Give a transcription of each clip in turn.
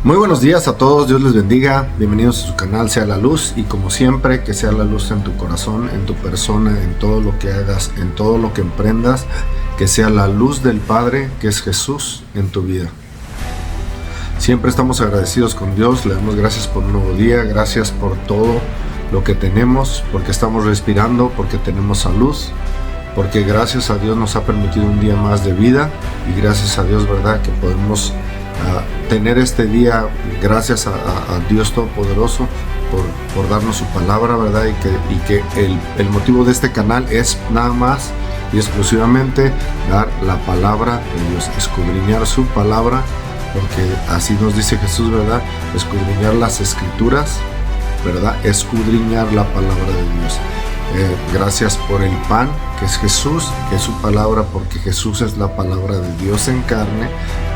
Muy buenos días a todos, Dios les bendiga, bienvenidos a su canal Sea la Luz, y como siempre, que sea la luz en tu corazón, en tu persona, en todo lo que hagas, en todo lo que emprendas, que sea la luz del Padre, que es Jesús, en tu vida. Siempre estamos agradecidos con Dios, le damos gracias por un nuevo día, gracias por todo lo que tenemos, porque estamos respirando, porque tenemos salud, porque gracias a Dios nos ha permitido un día más de vida, y gracias a Dios, ¿verdad?, que podemos tener este día gracias a Dios Todopoderoso por darnos su palabra, ¿verdad? Y que el motivo de este canal es nada más y exclusivamente dar la palabra de Dios, escudriñar su palabra, porque así nos dice Jesús, ¿verdad? Escudriñar las escrituras, ¿verdad? Escudriñar la palabra de Dios. Gracias por el pan, que es Jesús, que es su palabra, porque Jesús es la palabra de Dios en carne,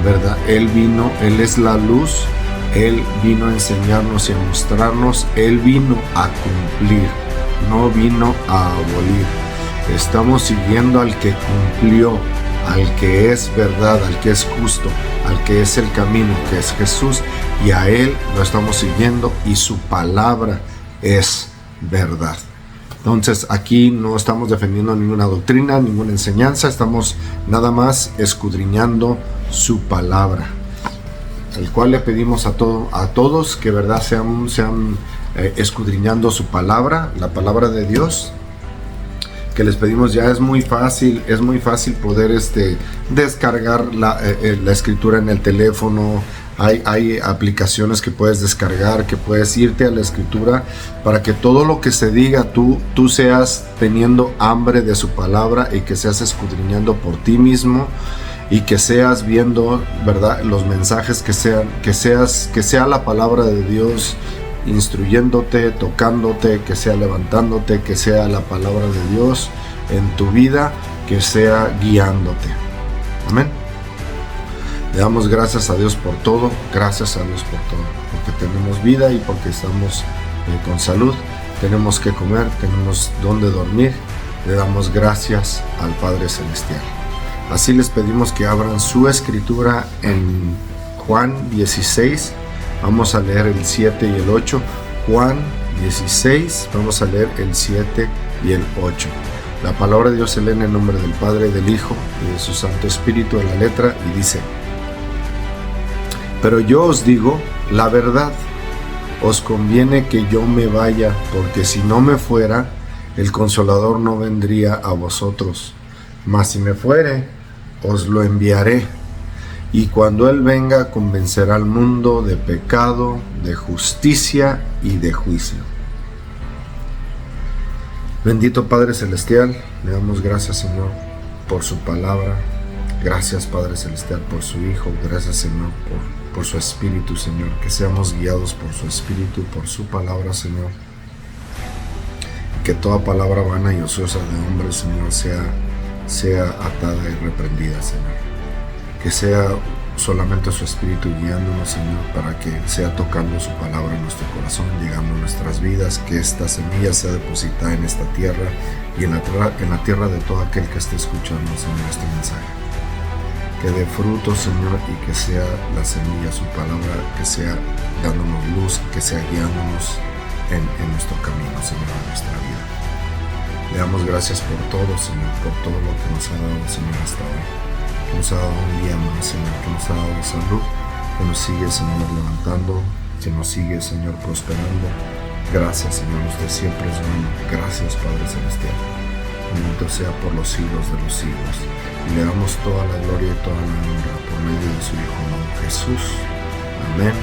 ¿verdad? Él vino, Él es la luz, Él vino a enseñarnos y a mostrarnos, Él vino a cumplir, no vino a abolir. Estamos siguiendo al que cumplió, al que es verdad, al que es justo, al que es el camino, que es Jesús, y a Él lo estamos siguiendo, y su palabra es verdad. Entonces aquí no estamos defendiendo ninguna doctrina, ninguna enseñanza, estamos nada más escudriñando su palabra, al cual le pedimos a todos que, verdad, sean escudriñando su palabra, la palabra de Dios, que les pedimos. Ya es muy fácil poder descargar la escritura en el teléfono. Hay aplicaciones que puedes descargar, que puedes irte a la escritura para que todo lo que se diga tú seas teniendo hambre de su palabra, y que seas escudriñando por ti mismo, y que seas viendo, ¿verdad?, los mensajes que sea la palabra de Dios instruyéndote, tocándote, que sea levantándote, que sea la palabra de Dios en tu vida, que sea guiándote. Amén. Le damos gracias a Dios por todo, porque tenemos vida y porque estamos con salud, tenemos que comer, tenemos donde dormir. Le damos gracias al Padre Celestial. Así les pedimos que abran su escritura en Juan 16, vamos a leer el 7 y el 8. Juan 16, vamos a leer el 7 y el 8. La palabra de Dios se lee en el nombre del Padre, del Hijo y de su Santo Espíritu, en la letra, y dice: Pero yo os digo la verdad, os conviene que yo me vaya, porque si no me fuera, el Consolador no vendría a vosotros, mas si me fuere, os lo enviaré. Y cuando Él venga, convencerá al mundo de pecado, de justicia y de juicio. Bendito Padre Celestial, le damos gracias, Señor, por su palabra. Gracias, Padre Celestial, por su Hijo. Gracias, Señor, por su Espíritu, Señor. Que seamos guiados por su Espíritu, por su palabra, Señor. Que toda palabra vana y ociosa de hombre, Señor, sea atada y reprendida, Señor. Que sea solamente su Espíritu guiándonos, Señor, para que sea tocando su palabra en nuestro corazón, llegando a nuestras vidas. Que esta semilla sea depositada en esta tierra y en la tierra de todo aquel que esté escuchando, Señor, este mensaje. Que dé fruto, Señor, y que sea la semilla, su palabra, que sea dándonos luz, que sea guiándonos en nuestro camino, Señor, en nuestra vida. Le damos gracias por todo, Señor, por todo lo que nos ha dado, Señor, hasta hoy. Que nos ha dado un día más, Señor, que nos ha dado salud, que nos sigue, Señor, levantando, que nos sigue, Señor, prosperando. Gracias, Señor, usted siempre es bueno. Gracias, Padre Celestial. Bendito sea por los siglos de los siglos. Y le damos toda la gloria y toda la honra por medio de su Hijo, Jesús. Amén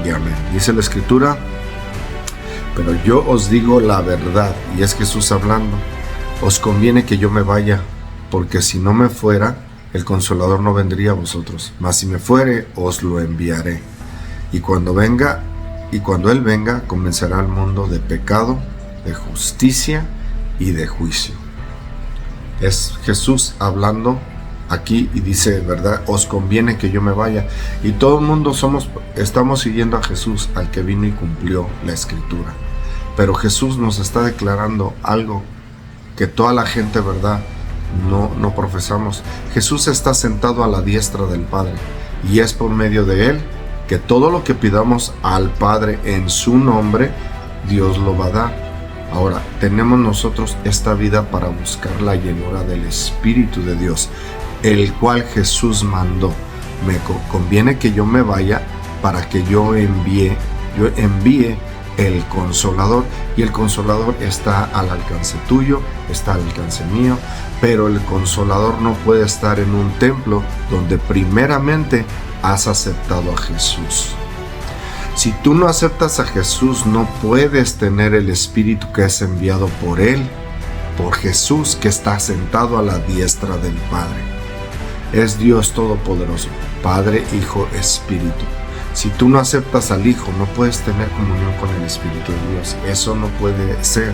y amén. Dice la Escritura: Pero yo os digo la verdad, y es Jesús hablando, os conviene que yo me vaya, porque si no me fuera, el Consolador no vendría a vosotros, mas si me fuere, os lo enviaré. Y cuando Él venga, convencerá al mundo de pecado, de justicia y de juicio. Es Jesús hablando aquí y dice, ¿verdad?, os conviene que yo me vaya. Y todo el mundo estamos siguiendo a Jesús, al que vino y cumplió la Escritura. Pero Jesús nos está declarando algo que toda la gente, ¿verdad?, no profesamos. Jesús está sentado a la diestra del Padre, y es por medio de Él que todo lo que pidamos al Padre en su nombre, Dios lo va a dar. Ahora, tenemos nosotros esta vida para buscar la llenura del Espíritu de Dios, el cual Jesús mandó. Me conviene que yo me vaya para que yo envíe el Consolador, y el Consolador está al alcance tuyo, está al alcance mío, pero el Consolador no puede estar en un templo donde primeramente has aceptado a Jesús. Si tú no aceptas a Jesús, no puedes tener el Espíritu que es enviado por Él, por Jesús, que está sentado a la diestra del Padre. Es Dios Todopoderoso, Padre, Hijo, Espíritu. Si tú no aceptas al Hijo, no puedes tener comunión con el Espíritu de Dios. Eso no puede ser.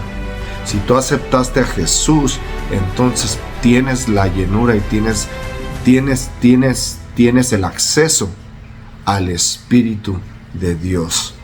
Si tú aceptaste a Jesús, entonces tienes la llenura y tienes el acceso al Espíritu de Dios.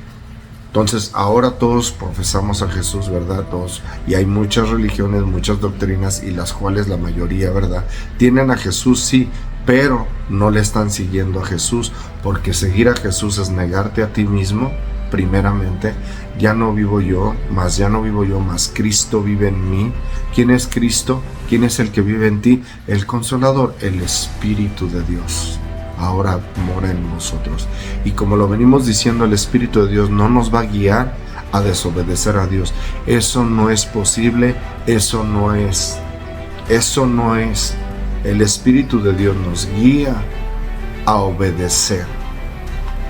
Entonces ahora todos profesamos a Jesús, ¿verdad? Todos. Y hay muchas religiones, muchas doctrinas, y las cuales la mayoría, ¿verdad?, tienen a Jesús, sí, pero no le están siguiendo a Jesús, porque seguir a Jesús es negarte a ti mismo. Primeramente, ya no vivo yo, mas Cristo vive en mí. ¿Quién es Cristo? ¿Quién es el que vive en ti? El Consolador, el Espíritu de Dios. Ahora mora en nosotros. Y como lo venimos diciendo, el Espíritu de Dios no nos va a guiar a desobedecer a Dios. Eso no es posible, eso no es. El Espíritu de Dios nos guía a obedecer,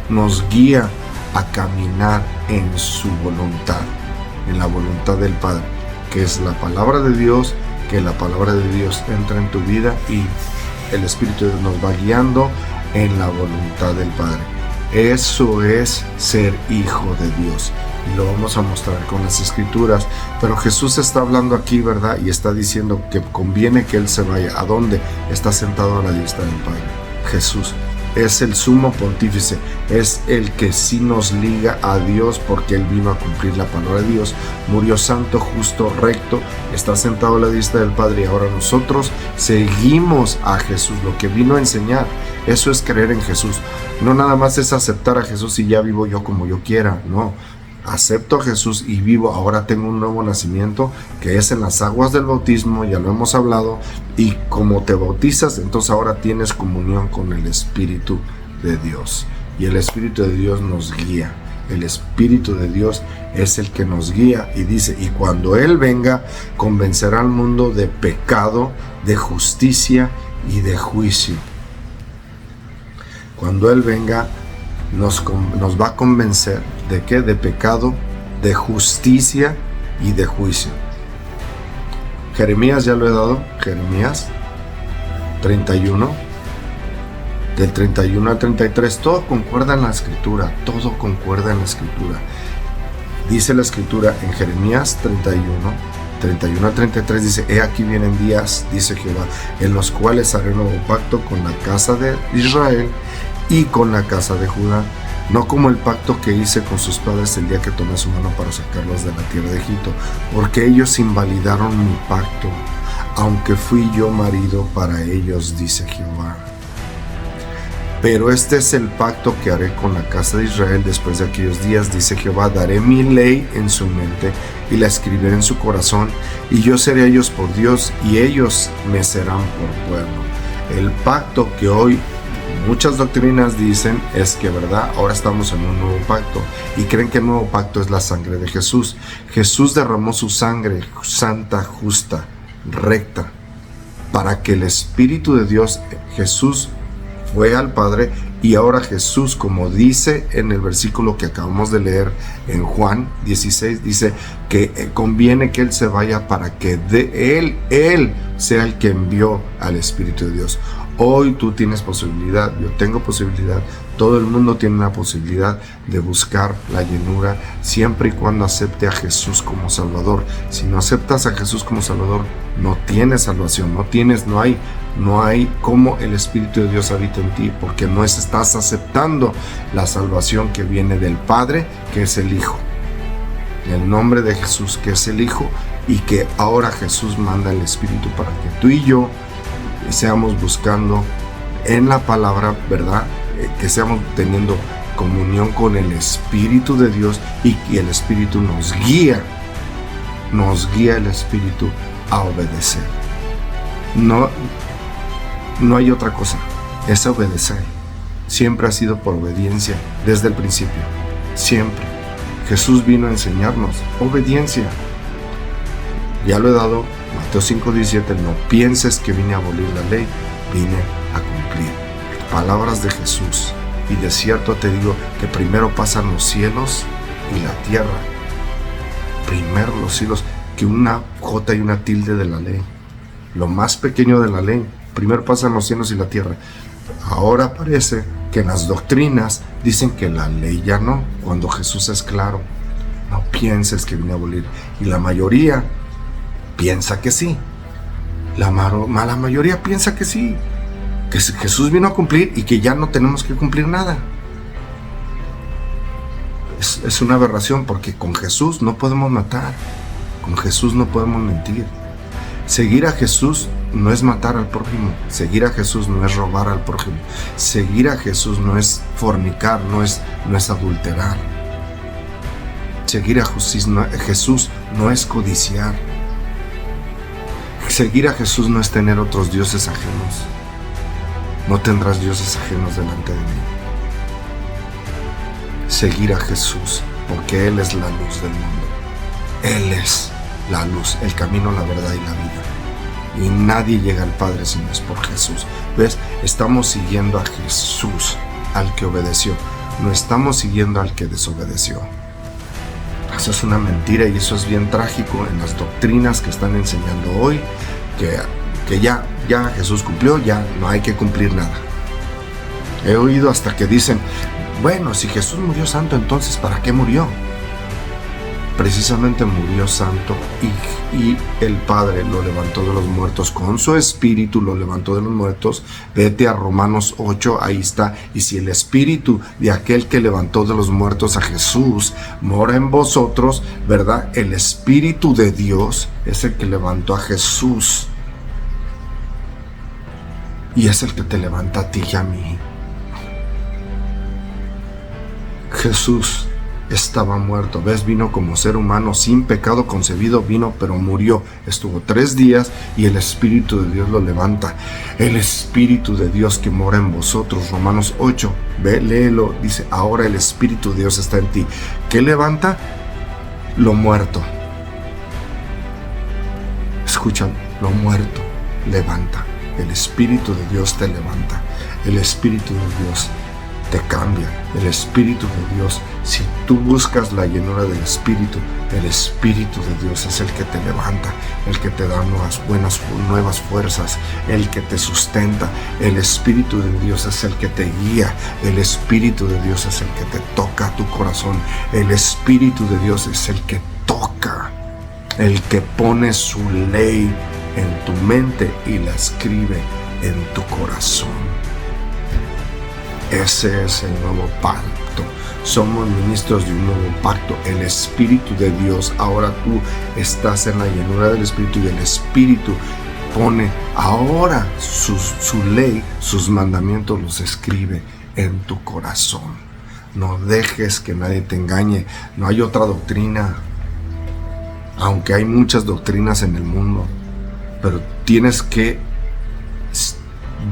nos guía a caminar en su voluntad, en la voluntad del Padre, que es la palabra de Dios, que la palabra de Dios entra en tu vida y el Espíritu de Dios nos va guiando en la voluntad del Padre. Eso es ser hijo de Dios, y lo vamos a mostrar con las Escrituras. Pero Jesús está hablando aquí, ¿verdad? Y está diciendo que conviene que Él se vaya. ¿A dónde? Está sentado a la diestra del Padre. Jesús es el sumo pontífice, es el que sí nos liga a Dios, porque Él vino a cumplir la palabra de Dios, murió santo, justo, recto, está sentado a la diestra del Padre, y ahora nosotros seguimos a Jesús, lo que vino a enseñar. Eso es creer en Jesús. No nada más es aceptar a Jesús y ya vivo yo como yo quiera, no. Acepto a Jesús y vivo. Ahora tengo un nuevo nacimiento, que es en las aguas del bautismo, ya lo hemos hablado, y como te bautizas, entonces ahora tienes comunión con el Espíritu de Dios, y el Espíritu de Dios nos guía. El Espíritu de Dios es el que nos guía, y dice, y cuando Él venga, convencerá al mundo de pecado, de justicia y de juicio. Cuando Él venga, nos va a convencer de qué, de pecado, de justicia y de juicio. Jeremías ya lo he dado, Jeremías 31, del 31 al 33, todo concuerda en la Escritura, todo concuerda en la Escritura. Dice la Escritura en Jeremías 31 al 33, dice, he aquí vienen días, dice Jehová, en los cuales haré nuevo pacto con la casa de Israel y con la casa de Judá, no como el pacto que hice con sus padres el día que tomé su mano para sacarlos de la tierra de Egipto, porque ellos invalidaron mi pacto, aunque fui yo marido para ellos, dice Jehová. Pero este es el pacto que haré con la casa de Israel después de aquellos días, dice Jehová, daré mi ley en su mente y la escribiré en su corazón, y yo seré a ellos por Dios y ellos me serán por pueblo. El pacto que hoy muchas doctrinas dicen es que, ¿verdad?, ahora estamos en un nuevo pacto, y creen que el nuevo pacto es la sangre de Jesús. Jesús derramó su sangre santa, justa, recta, para que el Espíritu de Dios, Jesús fue al Padre, y ahora Jesús, como dice en el versículo que acabamos de leer en Juan 16, dice que conviene que Él se vaya para que Él sea el que envió al Espíritu de Dios. Hoy tú tienes posibilidad, yo tengo posibilidad, todo el mundo tiene la posibilidad de buscar la llenura, siempre y cuando acepte a Jesús como Salvador. Si no aceptas a Jesús como Salvador, no tienes salvación, no hay cómo el Espíritu de Dios habita en ti, porque no estás aceptando la salvación que viene del Padre, que es el Hijo. En el nombre de Jesús, que es el Hijo, y que ahora Jesús manda el Espíritu para que tú y yo seamos buscando en la palabra, ¿verdad? Que seamos teniendo comunión con el Espíritu de Dios, y el Espíritu nos guía el Espíritu a obedecer. No hay otra cosa, es obedecer. Siempre ha sido por obediencia, desde el principio, siempre. Jesús vino a enseñarnos obediencia. Ya lo he dado, Mateo 5:17, no pienses que vine a abolir la ley, vine a cumplir. Palabras de Jesús. Y de cierto te digo que primero pasan los cielos y la tierra. Primero los cielos, que una jota y una tilde de la ley. Lo más pequeño de la ley. Primero pasan los cielos y la tierra. Ahora parece que en las doctrinas dicen que la ley ya no, cuando Jesús es claro. No pienses que vine a abolir. Y la mayoría piensa que sí. La mayoría piensa que sí. Que Jesús vino a cumplir y que ya no tenemos que cumplir nada. Es una aberración, porque con Jesús no podemos matar. Con Jesús no podemos mentir. Seguir a Jesús no es matar al prójimo. Seguir a Jesús no es robar al prójimo. Seguir a Jesús no es fornicar, no es adulterar. Seguir a Jesús no es codiciar. Seguir a Jesús no es tener otros dioses ajenos. No tendrás dioses ajenos delante de mí. Seguir a Jesús, porque Él es la luz del mundo. Él es la luz, el camino, la verdad y la vida. Y nadie llega al Padre si no es por Jesús. ¿Ves? Estamos siguiendo a Jesús, al que obedeció. No estamos siguiendo al que desobedeció. Eso es una mentira, y eso es bien trágico en las doctrinas que están enseñando hoy, que ya Jesús cumplió, ya no hay que cumplir nada. He oído hasta que dicen, bueno, si Jesús murió santo, entonces ¿para qué murió? Precisamente murió santo, y el Padre lo levantó de los muertos con su Espíritu, lo levantó de los muertos. Vete a Romanos 8, ahí está. Y si el Espíritu de aquel que levantó de los muertos a Jesús mora en vosotros, ¿verdad? El Espíritu de Dios es el que levantó a Jesús, y es el que te levanta a ti y a mí. Jesús estaba muerto, ¿ves? Vino como ser humano, sin pecado concebido, vino, pero murió. Estuvo 3 días y el Espíritu de Dios lo levanta. El Espíritu de Dios que mora en vosotros, Romanos 8, ve, léelo, dice, ahora el Espíritu de Dios está en ti. ¿Qué levanta? Lo muerto. Escuchan, lo muerto levanta. El Espíritu de Dios te levanta. El Espíritu de Dios te cambia. El Espíritu de Dios, si tú buscas la llenura del Espíritu, el Espíritu de Dios es el que te levanta, el que te da nuevas fuerzas, el que te sustenta. El Espíritu de Dios es el que te guía. El Espíritu de Dios es el que te toca tu corazón. El Espíritu de Dios es el que toca, el que pone su ley en tu mente y la escribe en tu corazón. Ese es el nuevo pacto. Somos ministros de un nuevo pacto. El Espíritu de Dios, ahora tú estás en la llenura del Espíritu, y el Espíritu pone ahora su ley, sus mandamientos los escribe en tu corazón. No dejes que nadie te engañe. No hay otra doctrina, aunque hay muchas doctrinas en el mundo, pero tienes que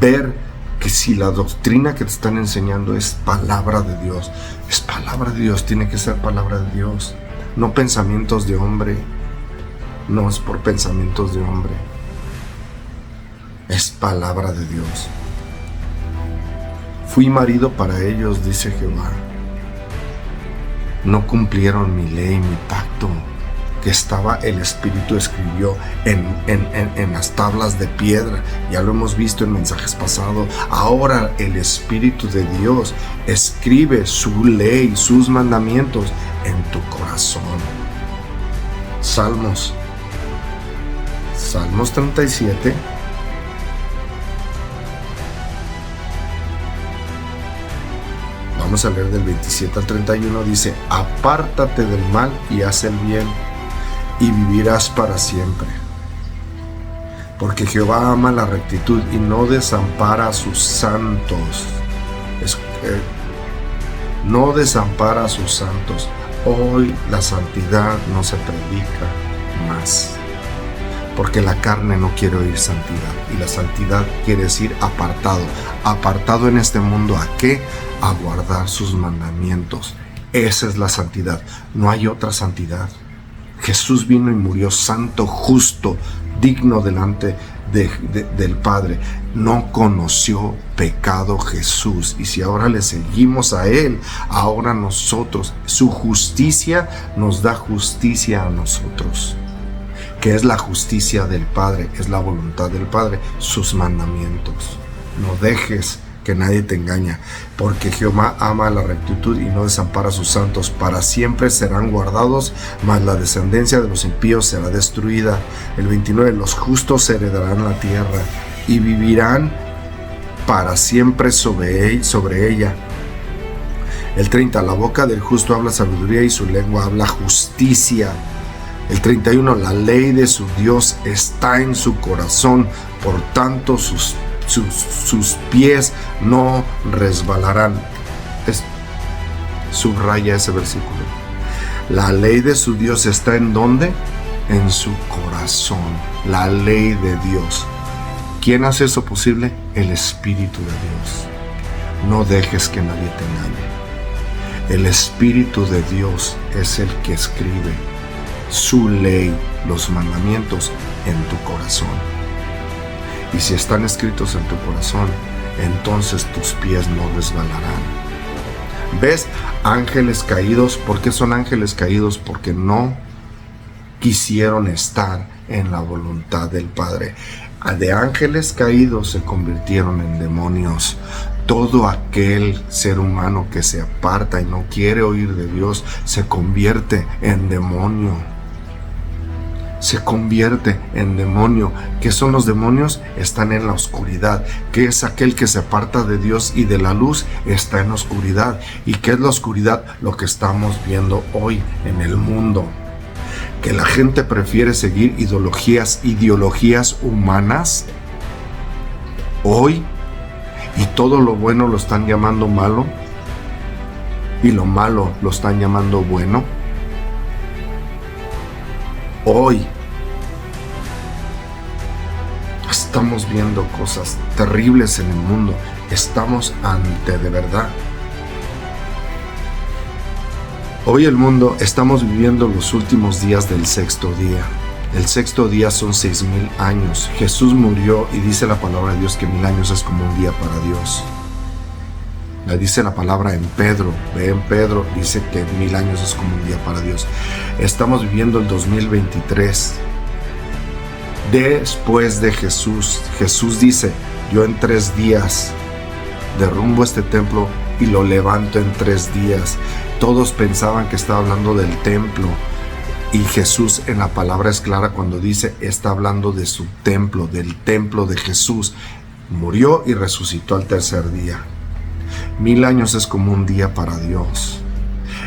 ver que si la doctrina que te están enseñando es palabra de Dios, es palabra de Dios, tiene que ser palabra de Dios, no pensamientos de hombre. No es por pensamientos de hombre, es palabra de Dios. Fui marido para ellos, dice Jehová. No cumplieron mi ley, mi pacto, que estaba, el Espíritu escribió en las tablas de piedra. Ya lo hemos visto en mensajes pasados. Ahora el Espíritu de Dios escribe su ley, sus mandamientos en tu corazón. Salmos 37. Vamos a leer del 27 al 31. Dice: apártate del mal y haz el bien, y vivirás para siempre. Porque Jehová ama la rectitud y no desampara a sus santos. no desampara a sus santos. Hoy la santidad no se predica más, porque la carne no quiere oír santidad, y la santidad quiere decir apartado. Apartado en este mundo, ¿a qué? A guardar sus mandamientos. Esa es la santidad, no hay otra santidad. Jesús vino y murió santo, justo, digno delante del Padre. No conoció pecado Jesús, y si ahora le seguimos a Él, ahora nosotros, su justicia nos da justicia a nosotros, que es la justicia del Padre, es la voluntad del Padre, sus mandamientos. No dejes que nadie te engañe, porque Jehová ama la rectitud y no desampara a sus santos. Para siempre serán guardados, mas la descendencia de los impíos será destruida. El 29, los justos heredarán la tierra y vivirán para siempre sobre ella. El 30, la boca del justo habla sabiduría y su lengua habla justicia. El 31, la ley de su Dios está en su corazón, por tanto sus pies no resbalarán. Subraya ese versículo. La ley de su Dios está ¿en dónde? En su corazón. La ley de Dios. ¿Quién hace eso posible? El Espíritu de Dios. No dejes que nadie te engañe. El Espíritu de Dios es el que escribe su ley, los mandamientos en tu corazón. Y si están escritos en tu corazón, entonces tus pies no resbalarán. ¿Ves? Ángeles caídos. ¿Por qué son ángeles caídos? Porque no quisieron estar en la voluntad del Padre. De ángeles caídos se convirtieron en demonios. Todo aquel ser humano que se aparta y no quiere oír de Dios se convierte en demonio. Se convierte en demonio. ¿Qué son los demonios? Están en la oscuridad. ¿Qué es aquel que se aparta de Dios y de la luz? Está en la oscuridad. ¿Y qué es la oscuridad? Lo que estamos viendo hoy en el mundo. Que la gente prefiere seguir ideologías humanas hoy, y todo lo bueno lo están llamando malo, y lo malo lo están llamando bueno. Hoy estamos viendo cosas terribles en el mundo. Estamos ante, de verdad, hoy el mundo, estamos viviendo los últimos días del sexto día. El sexto día son 6,000 años. Jesús murió y dice la palabra de Dios que 1,000 años es como un día para Dios. Le dice la palabra en Pedro, ve en Pedro, dice que 1,000 años es como un día para Dios. Estamos viviendo el 2023. Después de Jesús, Jesús dice, yo en 3 días derrumbo este templo y lo levanto en 3 días. Todos pensaban que estaba hablando del templo, y Jesús en la palabra es clara cuando dice, está hablando de su templo, del templo de Jesús. Murió y resucitó al 3er día. 1,000 años es como un día para Dios.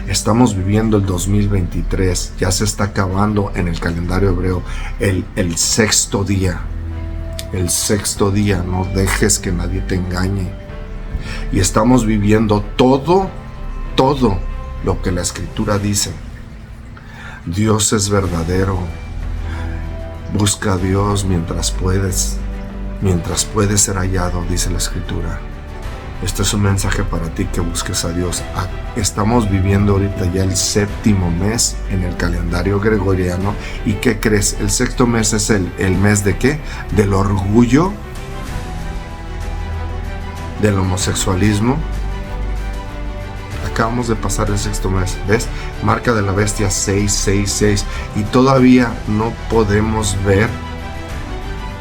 Estamos viviendo el 2023, ya se está acabando en el calendario hebreo el sexto día. El sexto día, no dejes que nadie te engañe. Y estamos viviendo todo lo que la Escritura dice. Dios es verdadero. Busca a Dios mientras puedes ser hallado, dice la Escritura. Este es un mensaje para ti, que busques a Dios. Estamos viviendo ahorita ya el 7º mes en el calendario gregoriano. ¿Y qué crees? El 6º mes es el mes ¿de qué? Del orgullo, del homosexualismo. Acabamos de pasar el 6º mes, ¿ves? Marca de la bestia 666, y todavía no podemos ver.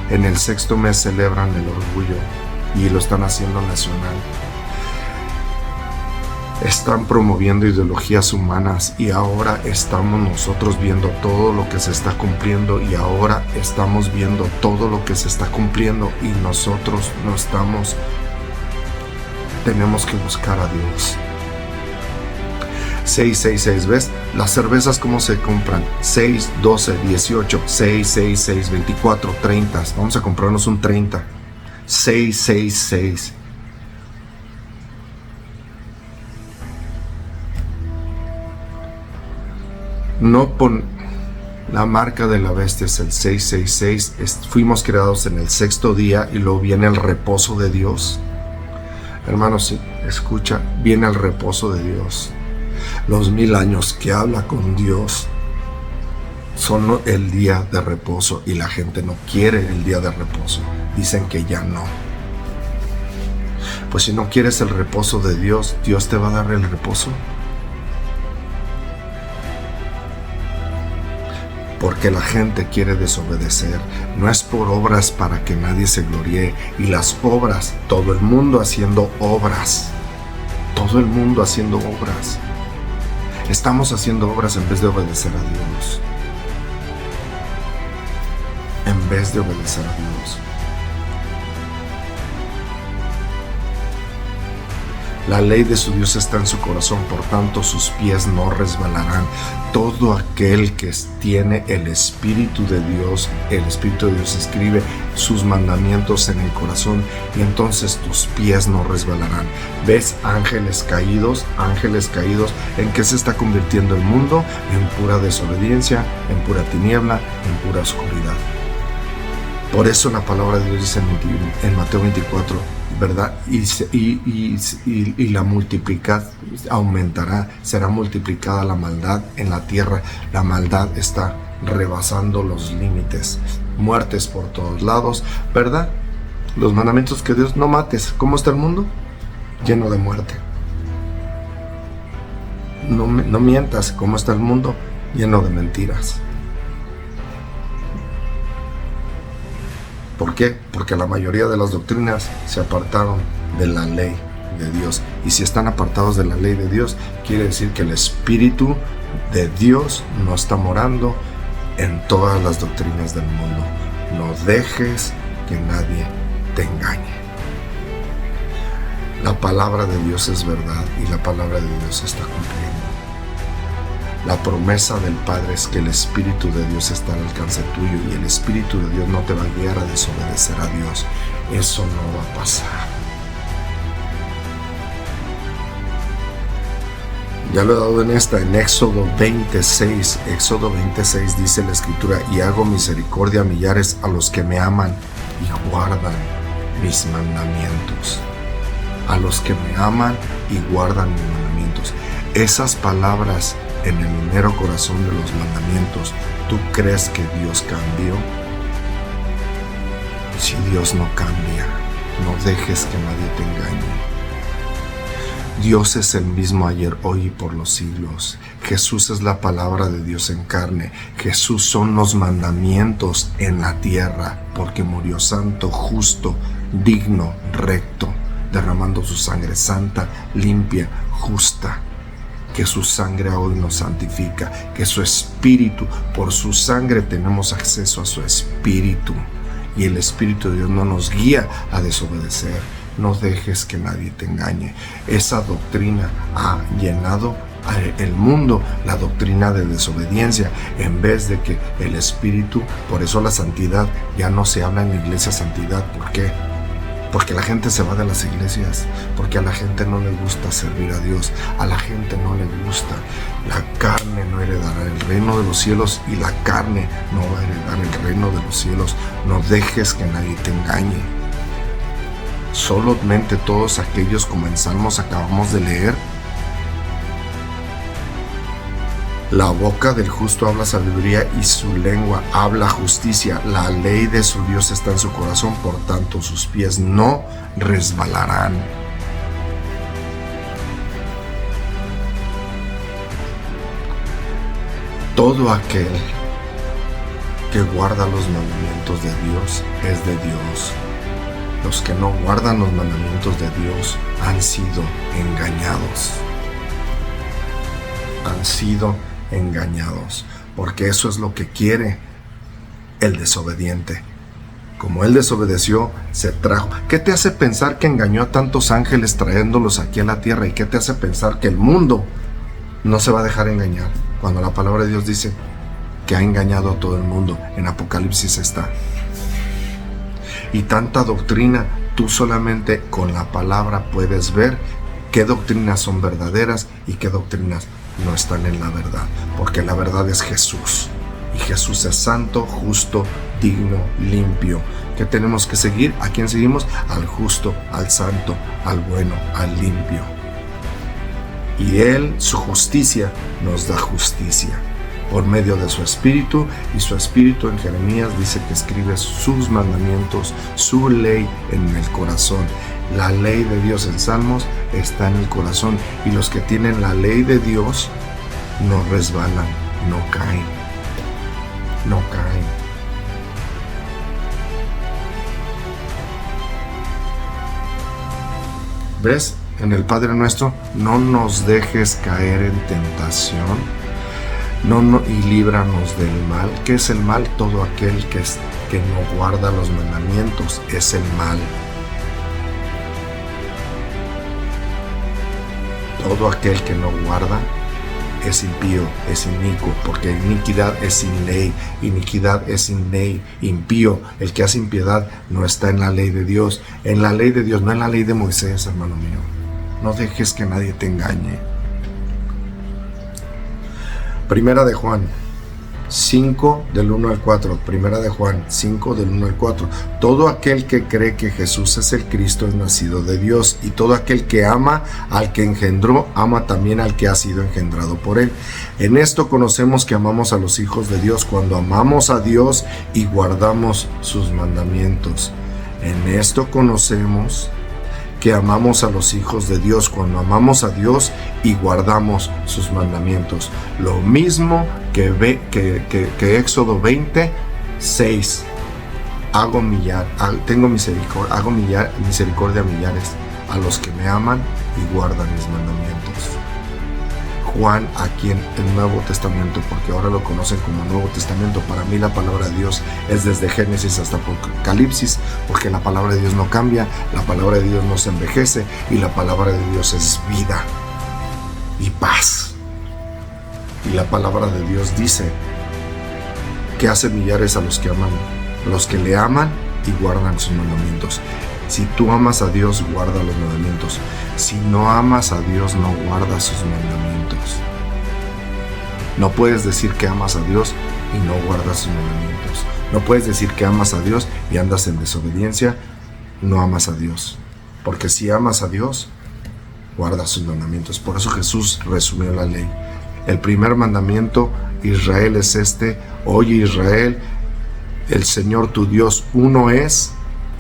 En el 6º mes celebran el orgullo y lo están haciendo nacional. Están promoviendo ideologías humanas, y ahora estamos nosotros viendo todo lo que se está cumpliendo, y ahora estamos viendo todo lo que se está cumpliendo, y nosotros no estamos. Tenemos que buscar a Dios. 666, ¿ves? Las cervezas, ¿cómo se compran? 6, 12, 18, 6, 6, 6, 24, 30. Vamos a comprarnos un 30. 6, 6, 6. No pon la marca de la bestia, es el 666. Fuimos creados en el sexto día y luego viene el reposo de Dios. Hermanos, sí, escucha, viene el reposo de Dios. Los 1000 años que habla con Dios son el día de reposo y la gente no quiere el día de reposo. Dicen que ya no. Pues si no quieres el reposo de Dios, ¿Dios te va a dar el reposo? Porque la gente quiere desobedecer. No es por obras para que nadie se gloríe. Y las obras, todo el mundo haciendo obras. Todo el mundo haciendo obras. Estamos haciendo obras en vez de obedecer a Dios. En vez de obedecer a Dios. La ley de su Dios está en su corazón, por tanto sus pies no resbalarán. Todo aquel que tiene el Espíritu de Dios escribe sus mandamientos en el corazón y entonces tus pies no resbalarán. ¿Ves ángeles caídos? Ángeles caídos. ¿En qué se está convirtiendo el mundo? En pura desobediencia, en pura tiniebla, en pura oscuridad. Por eso la palabra de Dios dice en Mateo 24, ¿verdad? Y la multiplicación aumentará, será multiplicada la maldad en la tierra. La maldad está rebasando los límites, muertes por todos lados, ¿verdad? Los mandamientos que Dios, no mates. ¿Cómo está el mundo? Lleno de muerte. No mientas. ¿Cómo está el mundo? Lleno de mentiras. ¿Por qué? Porque la mayoría de las doctrinas se apartaron de la ley de Dios. Y si están apartados de la ley de Dios, quiere decir que el Espíritu de Dios no está morando en todas las doctrinas del mundo. No dejes que nadie te engañe. La palabra de Dios es verdad y la palabra de Dios se está cumpliendo. La promesa del Padre es que el Espíritu de Dios está al alcance tuyo y el Espíritu de Dios no te va a guiar a desobedecer a Dios. Eso no va a pasar. Ya lo he dado en Éxodo 26. Éxodo 26 dice la Escritura: y hago misericordia a millares a los que me aman y guardan mis mandamientos. A los que me aman y guardan mis mandamientos. Esas palabras en el mero corazón de los mandamientos, ¿tú crees que Dios cambió? Si Dios no cambia, no dejes que nadie te engañe. Dios es el mismo ayer, hoy y por los siglos. Jesús es la palabra de Dios en carne. Jesús son los mandamientos en la tierra, porque murió santo, justo, digno, recto, derramando su sangre santa, limpia, justa. Que su sangre hoy nos santifica, que su Espíritu, por su sangre tenemos acceso a su Espíritu. Y el Espíritu de Dios no nos guía a desobedecer. No dejes que nadie te engañe. Esa doctrina ha llenado el mundo, la doctrina de desobediencia, en vez de que el Espíritu. Por eso la santidad, ya no se habla en la iglesia santidad. ¿Por qué? Porque la gente se va de las iglesias, porque a la gente no le gusta servir a Dios, a la gente no le gusta. La carne no heredará el reino de los cielos y la carne no va a heredar el reino de los cielos. No dejes que nadie te engañe. Solamente todos aquellos, como en Salmos acabamos de leer, la boca del justo habla sabiduría y su lengua habla justicia. La ley de su Dios está en su corazón, por tanto sus pies no resbalarán. Todo aquel que guarda los mandamientos de Dios es de Dios. Los que no guardan los mandamientos de Dios han sido engañados. Han sido engañados, porque eso es lo que quiere el desobediente. Como él desobedeció, se trajo. ¿Qué te hace pensar que engañó a tantos ángeles trayéndolos aquí a la tierra? ¿Y qué te hace pensar que el mundo no se va a dejar engañar? Cuando la palabra de Dios dice que ha engañado a todo el mundo. En Apocalipsis está. Y tanta doctrina, tú solamente con la palabra puedes ver qué doctrinas son verdaderas y qué doctrinas no están en la verdad, porque la verdad es Jesús. Y Jesús es santo, justo, digno, limpio. ¿Qué tenemos que seguir? ¿A quién seguimos? Al justo, al santo, al bueno, al limpio. Y Él, su justicia, nos da justicia por medio de su Espíritu, y su Espíritu en Jeremías dice que escribe sus mandamientos, su ley en el corazón. La ley de Dios en Salmos está en el corazón, y los que tienen la ley de Dios no resbalan, no caen, no caen. ¿Ves? En el Padre Nuestro, no nos dejes caer en tentación, y líbranos del mal. ¿Qué es el mal? Todo aquel que no guarda los mandamientos es el mal. Todo aquel que no guarda es impío, es inicuo, porque iniquidad es sin ley, iniquidad es sin ley, impío. El que hace impiedad no está en la ley de Dios, en la ley de Dios, no en la ley de Moisés, hermano mío. No dejes que nadie te engañe. Primera de Juan 5 del 1 al 4. Primera de Juan 5 del 1 al 4. Todo aquel que cree que Jesús es el Cristo es nacido de Dios, y todo aquel que ama al que engendró, ama también al que ha sido engendrado por él. En esto conocemos que amamos a los hijos de Dios, cuando amamos a Dios y guardamos sus mandamientos. En esto conocemos que amamos a los hijos de Dios, cuando amamos a Dios y guardamos sus mandamientos. Lo mismo que Éxodo 20:6. Hago misericordia a millares, a los que me aman y guardan mis mandamientos. Juan, aquí en el Nuevo Testamento, porque ahora lo conocen como Nuevo Testamento. Para mí la palabra de Dios es desde Génesis hasta Apocalipsis, porque la palabra de Dios no cambia, la palabra de Dios no se envejece, y la palabra de Dios es vida y paz. Y la palabra de Dios dice que hace millares a los que aman, los que le aman y guardan sus mandamientos. Si tú amas a Dios, guarda los mandamientos. Si no amas a Dios, no guardas sus mandamientos. No puedes decir que amas a Dios y no guardas sus mandamientos. No puedes decir que amas a Dios y andas en desobediencia. No amas a Dios. Porque si amas a Dios, guardas sus mandamientos. Por eso Jesús resumió la ley. El primer mandamiento, Israel, es este: oye Israel, el Señor tu Dios uno es.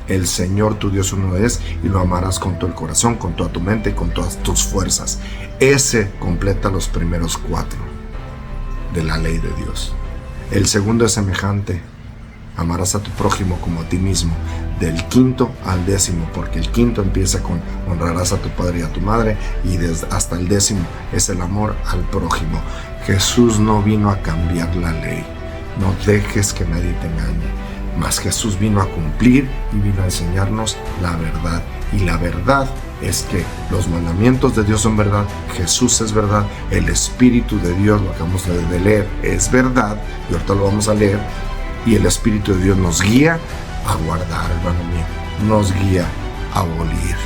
El Señor tu Dios uno es, y lo amarás con todo el corazón, con toda tu mente y con todas tus fuerzas. Ese completa los primeros 4 de la ley de Dios. El segundo es semejante: amarás a tu prójimo como a ti mismo. Del 5 al 10, porque el 5 empieza con honrarás a tu padre y a tu madre, y hasta el 10 es el amor al prójimo. Jesús no vino a cambiar la ley. No dejes que nadie te engañe. Mas Jesús vino a cumplir y vino a enseñarnos la verdad. Y la verdad es que los mandamientos de Dios son verdad, Jesús es verdad, el Espíritu de Dios, lo acabamos de leer, es verdad, y ahorita lo vamos a leer, y el Espíritu de Dios nos guía a guardar, hermano mío, nos guía a abolir.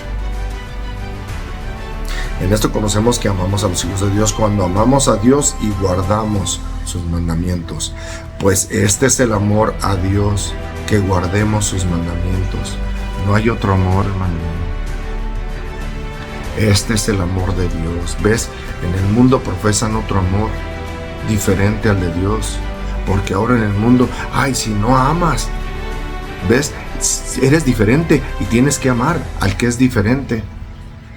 En esto conocemos que amamos a los hijos de Dios, cuando amamos a Dios y guardamos sus mandamientos. Pues este es el amor a Dios, que guardemos sus mandamientos. No hay otro amor, hermano. Este es el amor de Dios. ¿Ves? En el mundo profesan otro amor diferente al de Dios, porque ahora en el mundo, si no amas, ¿ves? Eres diferente y tienes que amar al que es diferente.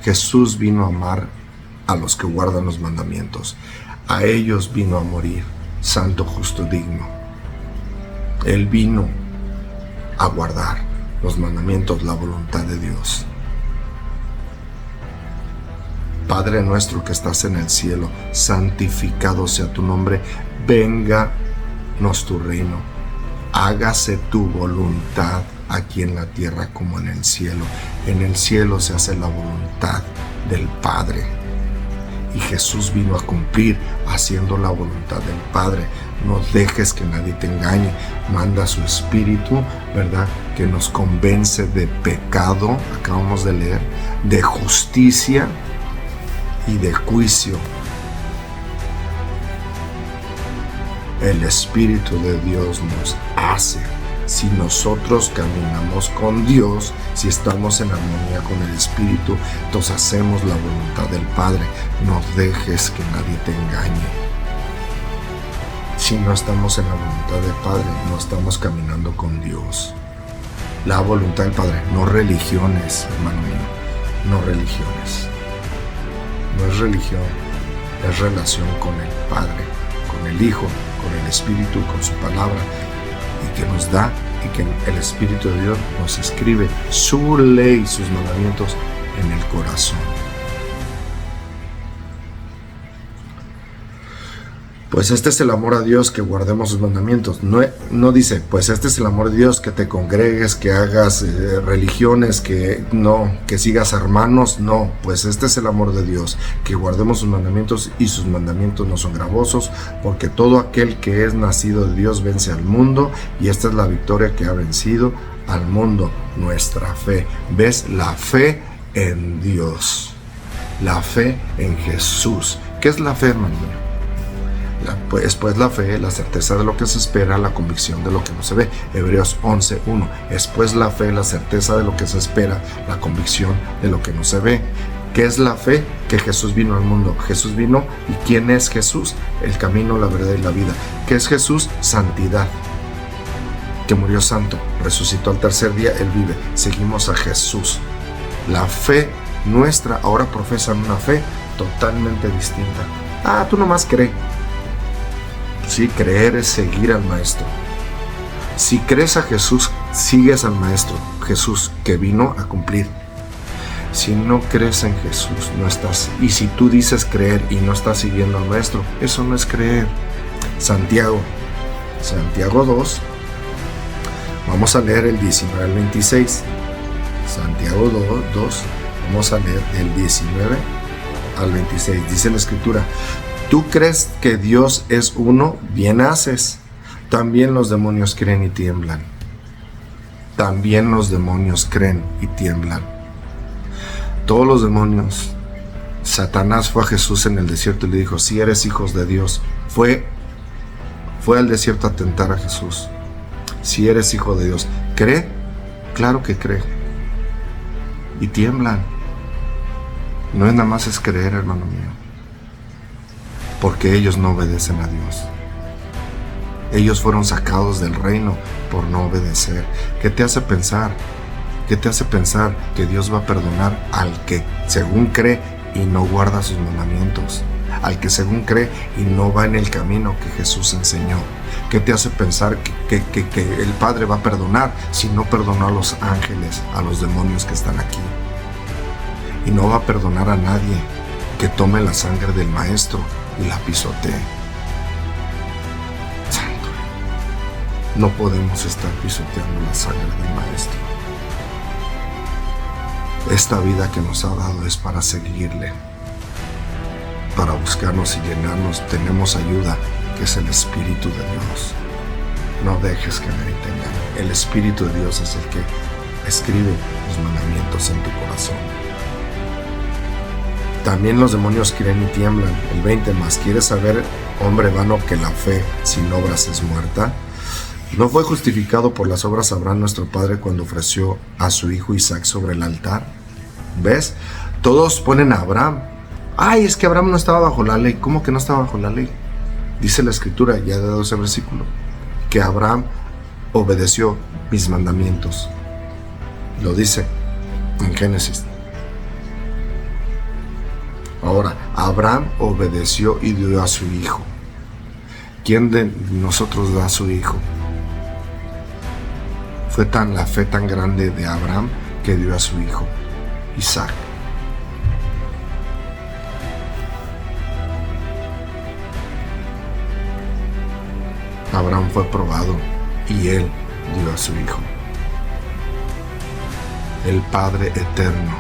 Jesús vino a amar a los que guardan los mandamientos. A ellos vino a morir, santo, justo, digno. Él vino a guardar los mandamientos, la voluntad de Dios. Padre nuestro que estás en el cielo, santificado sea tu nombre. Vénganos tu reino. Hágase tu voluntad aquí en la tierra como en el cielo. En el cielo se hace la voluntad del Padre. Y Jesús vino a cumplir haciendo la voluntad del Padre. No dejes que nadie te engañe. Manda su Espíritu, ¿verdad?, que nos convence de pecado, acabamos de leer, de justicia y de juicio. El Espíritu de Dios nos hace. Si nosotros caminamos con Dios, si estamos en armonía con el Espíritu, entonces hacemos la voluntad del Padre. No dejes que nadie te engañe. Si no estamos en la voluntad del Padre, no estamos caminando con Dios. La voluntad del Padre, no religiones, hermano mío, no religiones. No es religión, es relación con el Padre, con el Hijo, con el Espíritu, con su palabra, y que nos da, y que el Espíritu de Dios nos escribe su ley, sus mandamientos en el corazón. Pues este es el amor a Dios, que guardemos sus mandamientos. No dice, pues este es el amor de Dios, que te congregues, que hagas religiones, que sigas hermanos. No, pues este es el amor de Dios, que guardemos sus mandamientos, y sus mandamientos no son gravosos, porque todo aquel que es nacido de Dios vence al mundo, y esta es la victoria que ha vencido al mundo, nuestra fe. ¿Ves? La fe en Dios, la fe en Jesús. ¿Qué es la fe, hermano mío? Pues la fe, la certeza de lo que se espera, la convicción de lo que no se ve. Hebreos 11:1. Es pues la fe, la certeza de lo que se espera, la convicción de lo que no se ve. ¿Qué es la fe? Que Jesús vino al mundo. Jesús vino, ¿y quién es Jesús? El camino, la verdad y la vida. ¿Qué es Jesús? Santidad. Que murió santo, resucitó al tercer día, Él vive. Seguimos a Jesús. La fe nuestra ahora profesan una fe totalmente distinta. Tú nomás crees. Sí, creer es seguir al Maestro. Si crees a Jesús, sigues al Maestro, Jesús, que vino a cumplir. Si no crees en Jesús, no estás. Y si tú dices creer y no estás siguiendo al Maestro, eso no es creer. Santiago 2. Vamos a leer el 19 al 26. Santiago 2. Vamos a leer el 19 al 26. Dice la Escritura: ¿tú crees que Dios es uno? Bien haces. También los demonios creen y tiemblan. También los demonios creen y tiemblan. Todos los demonios. Satanás fue a Jesús en el desierto y le dijo: si eres hijos de Dios. Fue al desierto a tentar a Jesús. Si eres hijo de Dios, ¿cree? Claro que cree. Y tiemblan. No es nada más es creer, hermano mío. Porque ellos no obedecen a Dios. Ellos fueron sacados del reino por no obedecer. ¿Qué te hace pensar? ¿Qué te hace pensar que Dios va a perdonar al que según cree y no guarda sus mandamientos? Al que según cree y no va en el camino que Jesús enseñó. ¿Qué te hace pensar que el Padre va a perdonar si no perdonó a los ángeles, a los demonios que están aquí? Y no va a perdonar a nadie que tome la sangre del Maestro y la pisotee. Santo, no podemos estar pisoteando la sangre del Maestro. Esta vida que nos ha dado es para seguirle, para buscarnos y llenarnos. Tenemos ayuda, que es el Espíritu de Dios. No dejes que nadie te engañe. El Espíritu de Dios es el que escribe los mandamientos en tu corazón. También los demonios creen y tiemblan. El 20 más. ¿Quieres saber, hombre vano, que la fe sin obras es muerta? ¿No fue justificado por las obras Abraham nuestro padre cuando ofreció a su hijo Isaac sobre el altar? ¿Ves? Todos ponen a Abraham. Es que Abraham no estaba bajo la ley. ¿Cómo que no estaba bajo la ley? Dice la Escritura, ya he dado ese versículo, que Abraham obedeció mis mandamientos. Lo dice en Génesis. Ahora, Abraham obedeció y dio a su hijo. ¿Quién de nosotros da a su hijo? Fue la fe tan grande de Abraham que dio a su hijo, Isaac. Abraham fue probado y él dio a su hijo. El Padre eterno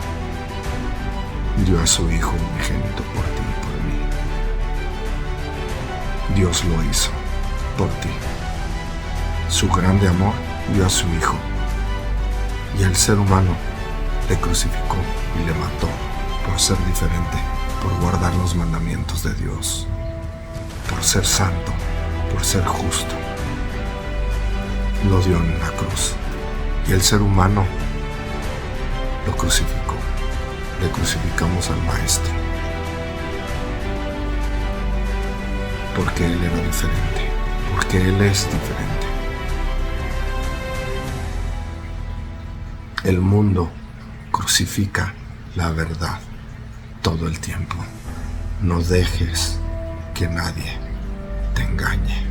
dio a su hijo unigénito por ti y por mí. Dios lo hizo por ti. Su grande amor dio a su hijo. Y el ser humano le crucificó y le mató por ser diferente, por guardar los mandamientos de Dios, por ser santo, por ser justo. Lo dio en la cruz. Y el ser humano lo crucificó. Le crucificamos al Maestro. Porque Él era diferente. Porque Él es diferente. El mundo crucifica la verdad todo el tiempo. No dejes que nadie te engañe.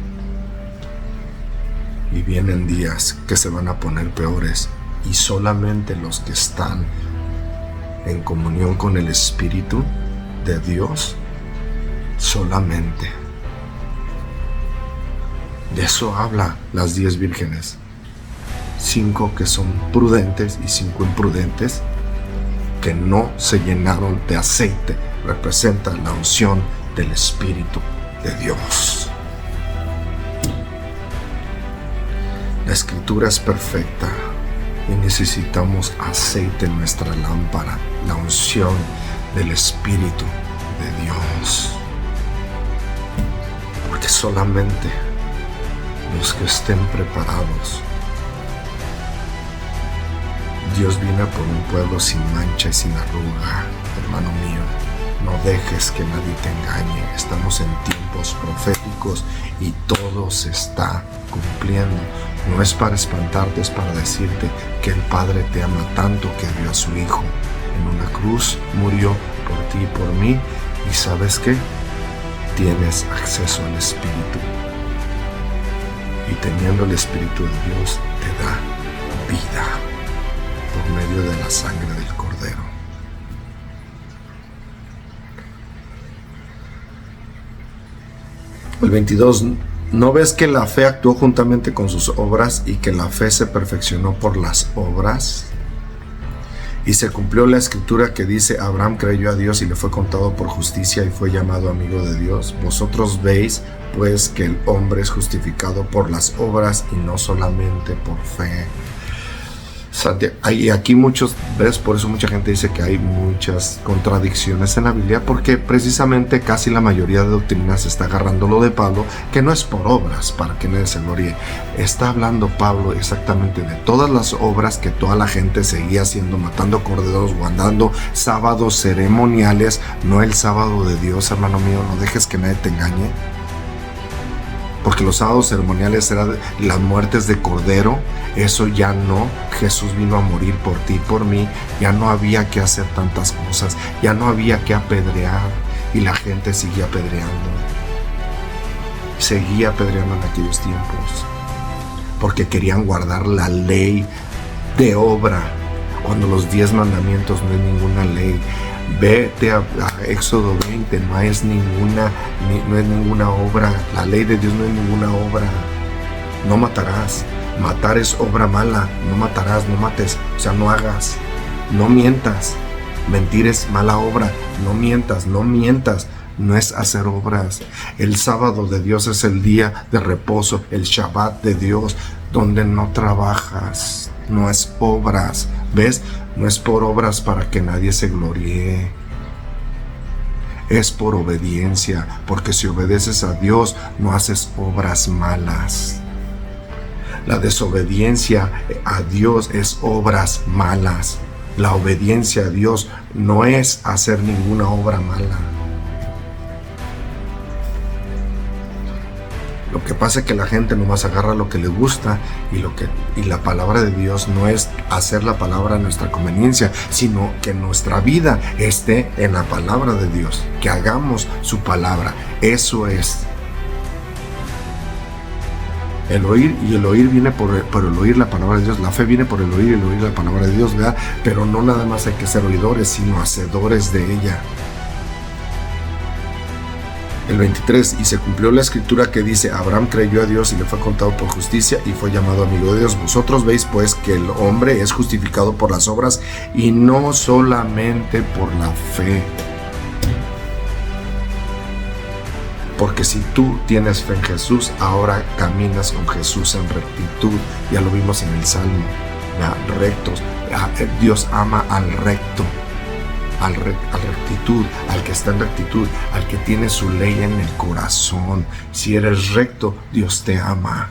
Y vienen días que se van a poner peores y solamente los que están en comunión con el Espíritu de Dios, solamente. De eso habla las 10 vírgenes. 5 que son prudentes y 5 imprudentes que no se llenaron de aceite. Representa la unción del Espíritu de Dios. La Escritura es perfecta y necesitamos aceite en nuestra lámpara, la unción del Espíritu de Dios. Porque solamente los que estén preparados. Dios viene por un pueblo sin mancha y sin arruga, hermano mío. No dejes que nadie te engañe. Estamos en tiempos proféticos y todo se está cumpliendo. No es para espantarte, es para decirte que el Padre te ama tanto que dio a su Hijo en una cruz, murió por ti y por mí. ¿Y sabes qué? Tienes acceso al Espíritu. Y teniendo el Espíritu de Dios te da vida por medio de la sangre del Cordero. El 22. ¿No ves que la fe actuó juntamente con sus obras y que la fe se perfeccionó por las obras? Y se cumplió la escritura que dice: Abraham creyó a Dios y le fue contado por justicia y fue llamado amigo de Dios. Vosotros veis pues que el hombre es justificado por las obras y no solamente por fe. Y aquí ¿ves? Por eso mucha gente dice que hay muchas contradicciones en la Biblia, porque precisamente casi la mayoría de doctrinas está agarrando lo de Pablo, que no es por obras, para que nadie se gloríe. Está hablando Pablo exactamente de todas las obras que toda la gente seguía haciendo, matando corderos, guardando sábados ceremoniales, no el sábado de Dios, hermano mío. No dejes que nadie te engañe. Porque los sábados ceremoniales eran las muertes de cordero. Eso ya no. Jesús vino a morir por ti y por mí. Ya no había que hacer tantas cosas. Ya no había que apedrear. Y la gente seguía apedreando. Seguía apedreando en aquellos tiempos. Porque querían guardar la ley de obra. Cuando los 10 mandamientos no es ninguna ley. Vete a Éxodo 20, no es ninguna obra. La ley de Dios no es ninguna obra. No matarás. Matar es obra mala. No matarás, no mates. O sea, no hagas. No mientas. Mentir es mala obra. No mientas, no mientas. No es hacer obras. El sábado de Dios es el día de reposo, el Shabbat de Dios, donde no trabajas. No es obras. ¿Ves? No es por obras para que nadie se gloríe. Es por obediencia, porque si obedeces a Dios, no haces obras malas. La desobediencia a Dios es obras malas. La obediencia a Dios no es hacer ninguna obra mala. Lo que pasa es que la gente nomás agarra lo que le gusta y la palabra de Dios no es hacer la palabra a nuestra conveniencia, sino que nuestra vida esté en la palabra de Dios, que hagamos su palabra. Eso es. El oír, y el oír viene por el oír la palabra de Dios. La fe viene por el oír la palabra de Dios, ¿verdad? Pero no nada más hay que ser oidores, sino hacedores de ella. El 23, y se cumplió la escritura que dice: Abraham creyó a Dios y le fue contado por justicia y fue llamado amigo de Dios. Vosotros veis pues que el hombre es justificado por las obras y no solamente por la fe. Porque si tú tienes fe en Jesús, ahora caminas con Jesús en rectitud. Ya lo vimos en el Salmo, ¿verdad? Rectos. Dios ama al recto, a la rectitud, al que está en rectitud, al que tiene su ley en el corazón. Si eres recto, Dios te ama.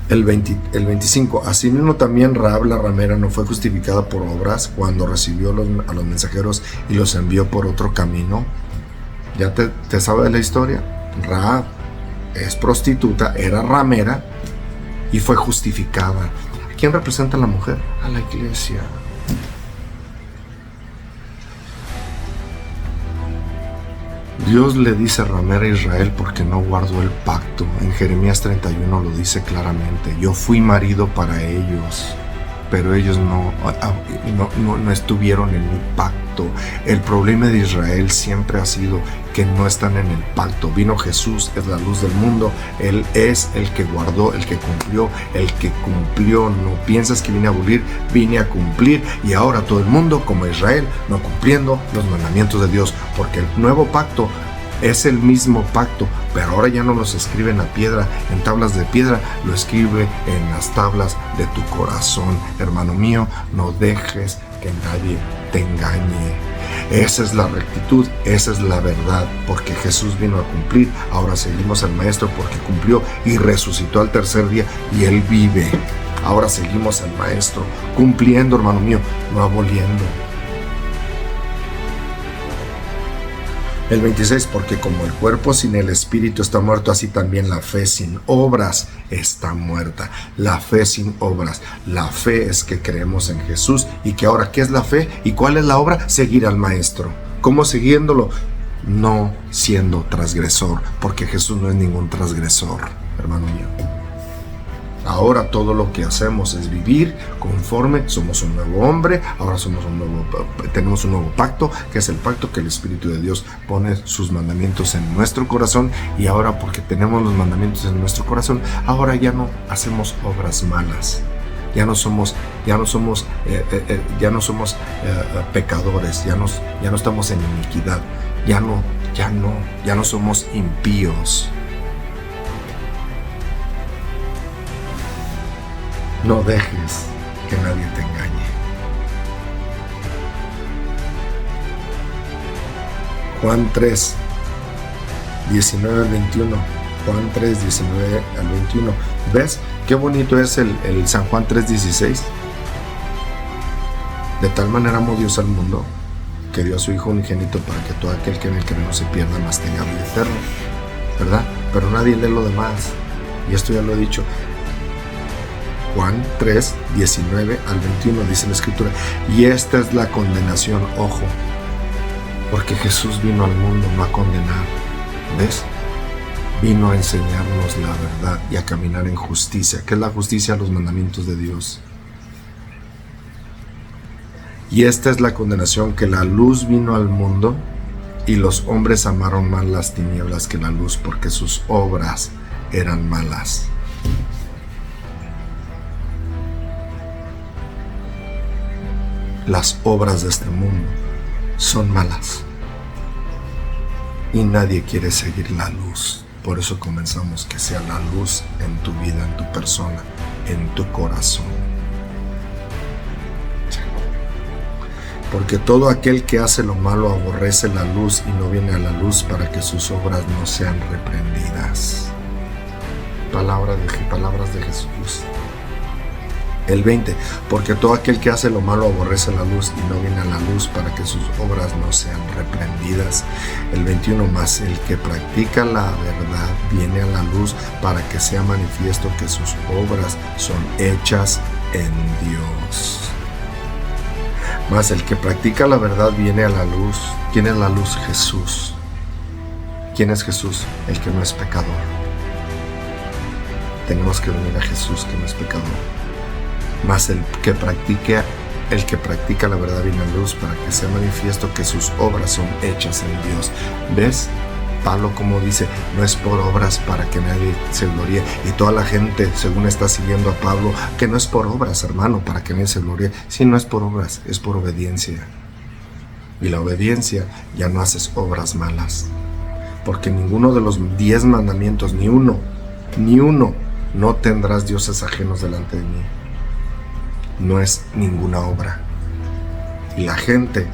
El 25. Asimismo también Rahab la ramera no fue justificada por obras cuando recibió a los mensajeros y los envió por otro camino. ¿Ya te sabes la historia? Rahab es prostituta, era ramera y fue justificada. ¿A quién representa la mujer? A la iglesia. Dios le dice ramera a Israel porque no guardó el pacto. En Jeremías 31 lo dice claramente. Yo fui marido para ellos, pero ellos no estuvieron en mi pacto. El problema de Israel siempre ha sido que no están en el pacto. Vino Jesús, es la luz del mundo. Él es el que guardó, el que cumplió, No piensas que vine a abolir, vine a cumplir. Y ahora todo el mundo, como Israel, no cumpliendo los mandamientos de Dios, porque el nuevo pacto es el mismo pacto, pero ahora ya no los escriben a piedra, en tablas de piedra, lo escribe en las tablas de tu corazón. Hermano mío, no dejes que nadie te engañe. Esa es la rectitud, esa es la verdad, porque Jesús vino a cumplir. Ahora seguimos al Maestro porque cumplió y resucitó al tercer día y Él vive. Ahora seguimos al Maestro, cumpliendo, hermano mío, no aboliendo. El 26, porque como el cuerpo sin el espíritu está muerto, así también la fe sin obras está muerta. La fe sin obras. La fe es que creemos en Jesús y que ahora, ¿qué es la fe? ¿Y cuál es la obra? Seguir al Maestro. ¿Cómo siguiéndolo? No siendo transgresor, porque Jesús no es ningún transgresor, hermano mío. Ahora todo lo que hacemos es vivir conforme, somos un nuevo hombre, ahora tenemos un nuevo pacto, que es el pacto que el Espíritu de Dios pone sus mandamientos en nuestro corazón, y ahora porque tenemos los mandamientos en nuestro corazón, ahora ya no hacemos obras malas, ya no somos pecadores, ya no estamos en iniquidad, ya no somos impíos. No dejes que nadie te engañe. Juan 3, 19 al 21. Juan 3, 19 al 21. ¿Ves qué bonito es el San Juan 3, 16? De tal manera amó Dios al mundo, que dio a su Hijo unigénito para que todo aquel que en él cree no se pierda, mas tenga vida eterna. ¿Verdad? Pero nadie lee lo demás. Y esto ya lo he dicho. Juan 3, 19 al 21 dice la Escritura, y esta es la condenación, ojo, porque Jesús vino al mundo no a condenar, ¿ves? Vino a enseñarnos la verdad y a caminar en justicia. ¿Qué es la justicia? Los mandamientos de Dios. Y esta es la condenación, que la luz vino al mundo y los hombres amaron más las tinieblas que la luz, porque sus obras eran malas. Las obras de este mundo son malas y nadie quiere seguir la luz. Por eso comenzamos, que sea la luz en tu vida, en tu persona, en tu corazón. Porque todo aquel que hace lo malo aborrece la luz y no viene a la luz para que sus obras no sean reprendidas. Palabras de Jesús. El 20, porque todo aquel que hace lo malo aborrece la luz y no viene a la luz para que sus obras no sean reprendidas. El 21, más el que practica la verdad viene a la luz para que sea manifiesto que sus obras son hechas en Dios. Más el que practica la verdad viene a la luz. ¿Quién es la luz? Jesús. ¿Quién es Jesús? El que no es pecador. Tenemos que venir a Jesús, que no es pecador. Mas el que practica la verdad viene a la luz para que sea manifiesto que sus obras son hechas en Dios. ¿Ves? Pablo como dice, no es por obras para que nadie se gloríe. Y toda la gente, según está siguiendo a Pablo, que no es por obras, hermano, para que nadie se gloríe. Sí, no es por obras, es por obediencia. Y la obediencia, ya no haces obras malas. Porque ninguno de los 10 mandamientos, ni uno, no tendrás dioses ajenos delante de mí. no es ninguna obra. Y la gente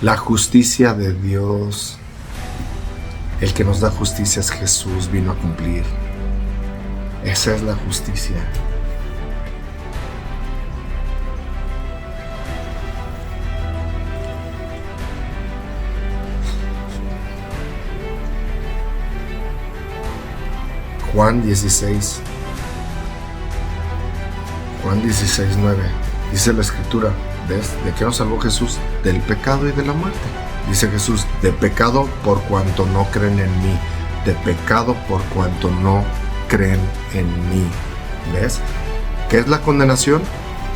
la justicia de Dios, el que nos da justicia es Jesús, vino a cumplir. Esa es la justicia. Juan 16, 9, dice la Escritura, ¿ves? ¿De qué nos salvó Jesús? Del pecado y de la muerte. Dice Jesús, de pecado por cuanto no creen en mí, de pecado por cuanto no creen en mí. ¿Ves? ¿Qué es la condenación?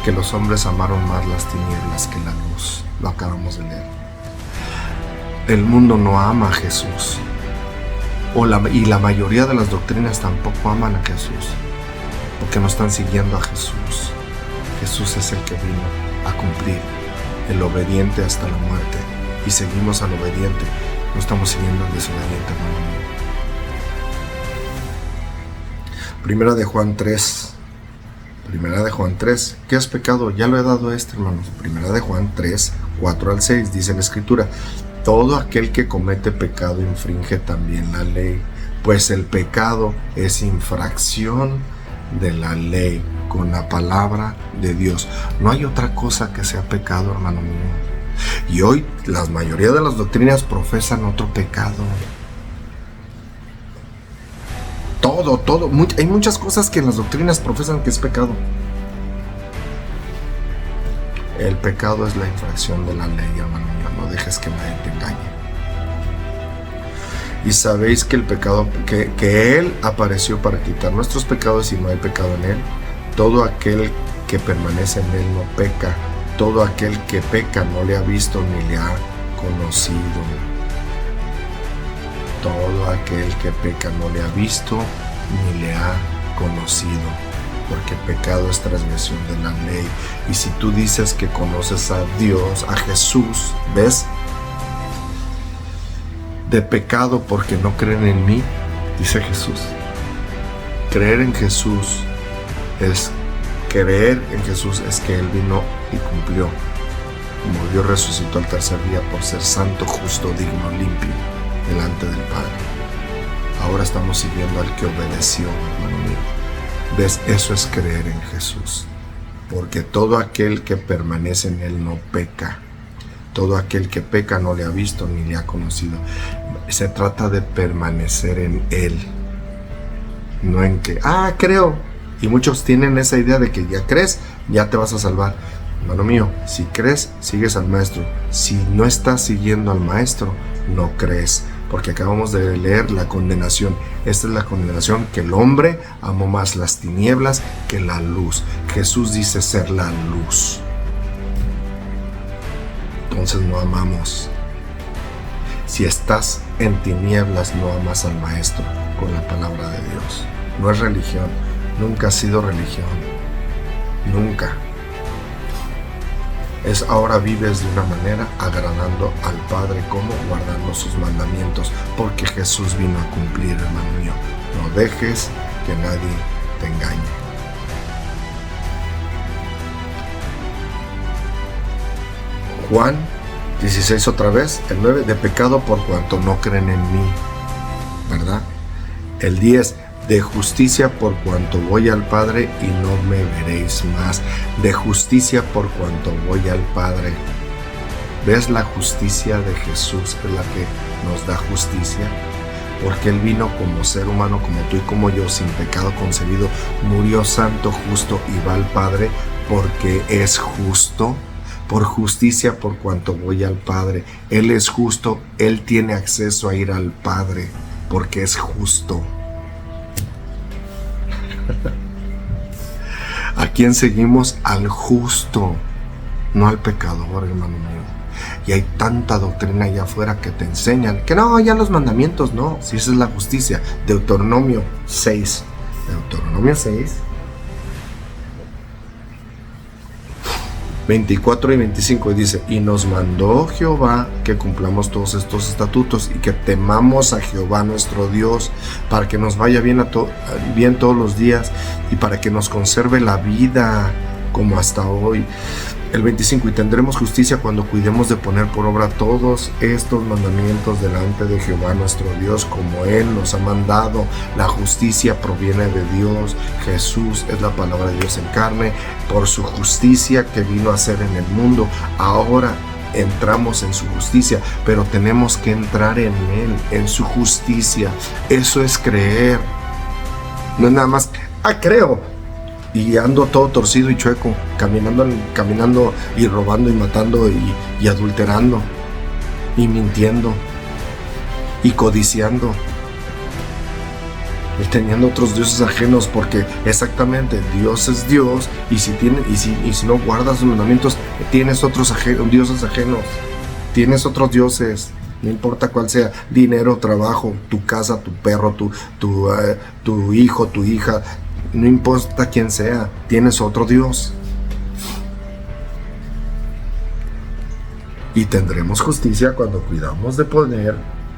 Que los hombres amaron más las tinieblas que la luz. Lo acabamos de leer. El mundo no ama a Jesús. Y la mayoría de las doctrinas tampoco aman a Jesús, porque no están siguiendo a Jesús. Jesús es el que vino a cumplir, el obediente hasta la muerte, y seguimos al obediente, no estamos siguiendo al desobediente, hermano mío. Primera de Juan 3, ¿qué es pecado? Ya lo he dado hermanos. Primera de Juan 3, 4 al 6, dice la Escritura, todo aquel que comete pecado infringe también la ley, pues el pecado es infracción de la ley con la palabra de Dios. No hay otra cosa que sea pecado, hermano mío. Y hoy la mayoría de las doctrinas profesan otro pecado. Hay muchas cosas que en las doctrinas profesan que es pecado. El pecado es la infracción de la ley, hermano mío. No dejes que nadie te engañe. Y sabéis que el pecado, que Él apareció para quitar nuestros pecados y no hay pecado en Él. Todo aquel que permanece en Él no peca. Todo aquel que peca no le ha visto ni le ha conocido. Todo aquel que peca no le ha visto ni le ha conocido. Porque pecado es transgresión de la ley. Y si tú dices que conoces a Dios, a Jesús, ¿ves? De pecado porque no creen en mí, dice Jesús. Creer en Jesús es que Él vino y cumplió. Murió, resucitó al tercer día por ser santo, justo, digno, limpio delante del Padre. Ahora estamos siguiendo al que obedeció, hermano mío. ¿Ves? Eso es creer en Jesús. Porque todo aquel que permanece en Él no peca. Todo aquel que peca no le ha visto ni le ha conocido. Se trata de permanecer en Él. No en que, creo. Y muchos tienen esa idea de que ya crees, ya te vas a salvar. Hermano mío, si crees, sigues al Maestro. Si no estás siguiendo al Maestro, no crees. Porque acabamos de leer la condenación. Esta es la condenación, que el hombre amó más las tinieblas que la luz. Jesús dice ser la luz. Entonces no amamos. Si estás en tinieblas, no amas al Maestro con la palabra de Dios. No es religión. Nunca ha sido religión. Nunca. Es ahora vives de una manera agradando al Padre, como guardando sus mandamientos, porque Jesús vino a cumplir, hermano mío. No dejes que nadie te engañe. Juan 16 otra vez, el 9, de pecado por cuanto no creen en mí, ¿verdad? El 10, de justicia por cuanto voy al Padre y no me veréis más. De justicia por cuanto voy al Padre. ¿Ves? La justicia de Jesús es la que nos da justicia. Porque Él vino como ser humano, como tú y como yo, sin pecado concebido. Murió santo, justo y va al Padre porque es justo. Por justicia por cuanto voy al Padre. Él es justo, Él tiene acceso a ir al Padre porque es justo. ¿A quién seguimos? Al justo, no al pecador, hermano mío. Y hay tanta doctrina allá afuera que te enseñan que no, ya los mandamientos no, si esa es la justicia. Deuteronomio 6. Deuteronomio 6. 24 y 25 dice: y nos mandó Jehová que cumplamos todos estos estatutos y que temamos a Jehová nuestro Dios, para que nos vaya bien todos los días y para que nos conserve la vida como hasta hoy. El 25: y tendremos justicia cuando cuidemos de poner por obra todos estos mandamientos delante de Jehová nuestro Dios, como Él nos ha mandado. La justicia proviene de Dios. Jesús es la palabra de Dios en carne. Por su justicia que vino a hacer en el mundo, ahora entramos en su justicia, pero tenemos que entrar en Él, en su justicia. Eso es creer. No es nada más, creo, y ando todo torcido y chueco, caminando y robando y matando y adulterando y mintiendo y codiciando y teniendo otros dioses ajenos, porque exactamente Dios es Dios, y si no guardas sus mandamientos, tienes otros dioses ajenos, tienes otros dioses. No importa cuál sea: dinero, trabajo, tu casa, tu perro, tu hijo, tu hija. No importa quién sea, tienes otro Dios. Y tendremos justicia cuando cuidamos de poner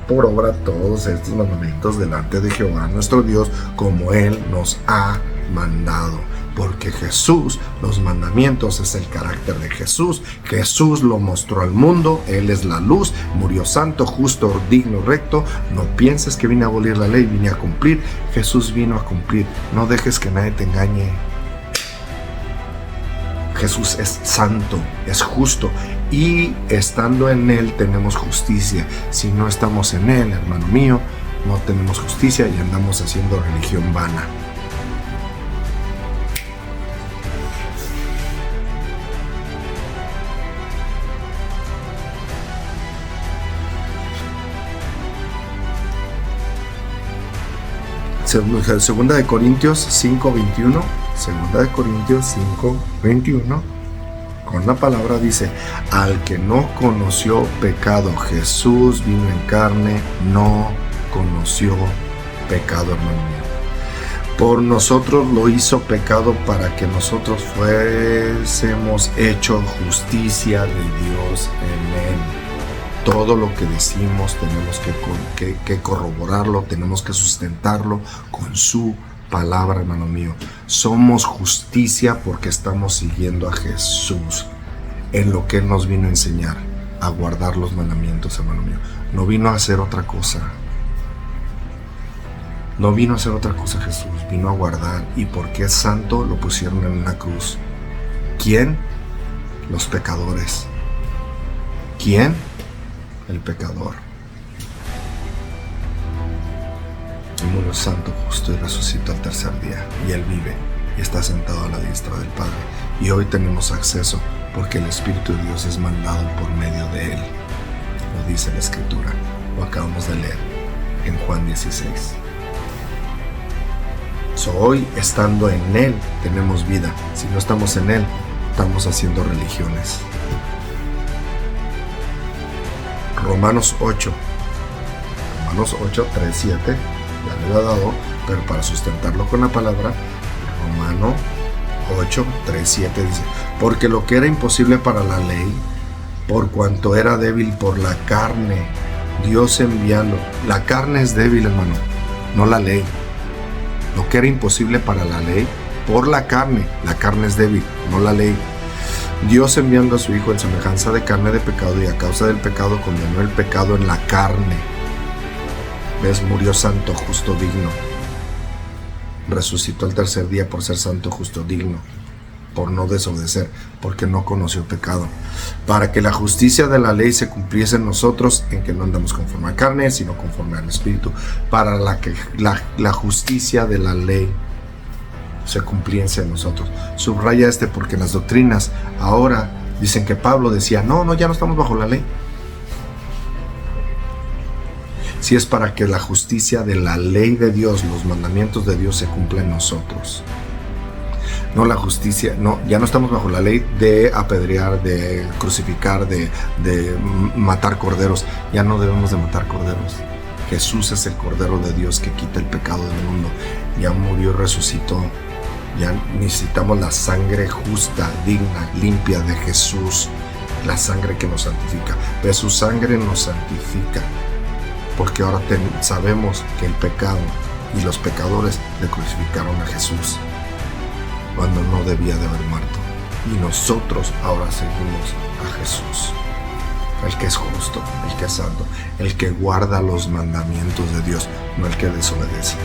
por obra todos estos mandamientos delante de Jehová nuestro Dios, como Él nos ha mandado. Porque Jesús, los mandamientos es el carácter de Jesús. Jesús lo mostró al mundo. Él es la luz, murió santo, justo, digno, recto. No pienses que vine a abolir la ley, vine a cumplir. Jesús vino a cumplir. No dejes que nadie te engañe. Jesús es santo, es justo, y estando en Él tenemos justicia. Si no estamos en Él, hermano mío, no tenemos justicia y andamos haciendo religión vana. Segunda de Corintios 5:21, Segunda de Corintios 5:21, con la palabra dice: al que no conoció pecado, Jesús vino en carne, no conoció pecado, hermano mío. Por nosotros lo hizo pecado para que nosotros fuésemos hechos justicia de Dios en Él. Todo lo que decimos tenemos que corroborarlo, tenemos que sustentarlo con su palabra, hermano mío. Somos justicia porque estamos siguiendo a Jesús en lo que Él nos vino a enseñar, a guardar los mandamientos, hermano mío. No vino a hacer otra cosa. No vino a hacer otra cosa Jesús, vino a guardar. Y porque es santo, lo pusieron en una cruz. ¿Quién? Los pecadores. ¿Quién? El pecador. Y murió santo, justo, y resucitó al tercer día. Y Él vive y está sentado a la diestra del Padre. Y hoy tenemos acceso porque el Espíritu de Dios es mandado por medio de Él. Lo dice la Escritura. Lo acabamos de leer en Juan 16. Hoy, estando en Él, tenemos vida. Si no estamos en Él, estamos haciendo religiones. Romanos 8, 3, 7, ya le he dado, pero para sustentarlo con la palabra, Romanos 8, 3, 7 dice: porque lo que era imposible para la ley, por cuanto era débil por la carne, Dios enviando. La carne es débil, hermano, no la ley. Lo que era imposible para la ley, por la carne es débil, no la ley. Dios, enviando a su Hijo en semejanza de carne de pecado, y a causa del pecado condenó el pecado en la carne. ¿Ves? Murió santo, justo, digno. Resucitó al tercer día por ser santo, justo, digno, por no desobedecer, porque no conoció pecado, para que la justicia de la ley se cumpliese en nosotros, en que no andamos conforme a carne, sino conforme al Espíritu, para que la justicia de la ley se cumpliese en nosotros. Subraya porque en las doctrinas ahora dicen que Pablo decía: no, ya no estamos bajo la ley. Si es para que la justicia de la ley de Dios, los mandamientos de Dios, se cumplan en nosotros. No la justicia, no, ya no estamos bajo la ley de apedrear, de crucificar, de matar corderos. Ya no debemos de matar corderos. Jesús es el Cordero de Dios que quita el pecado del mundo. Ya murió y resucitó. Ya necesitamos la sangre justa, digna, limpia de Jesús. La sangre que nos santifica. Pero su sangre nos santifica. Porque ahora sabemos que el pecado y los pecadores le crucificaron a Jesús cuando no debía de haber muerto. Y nosotros ahora seguimos a Jesús. El que es justo, el que es santo, el que guarda los mandamientos de Dios, no el que desobedece.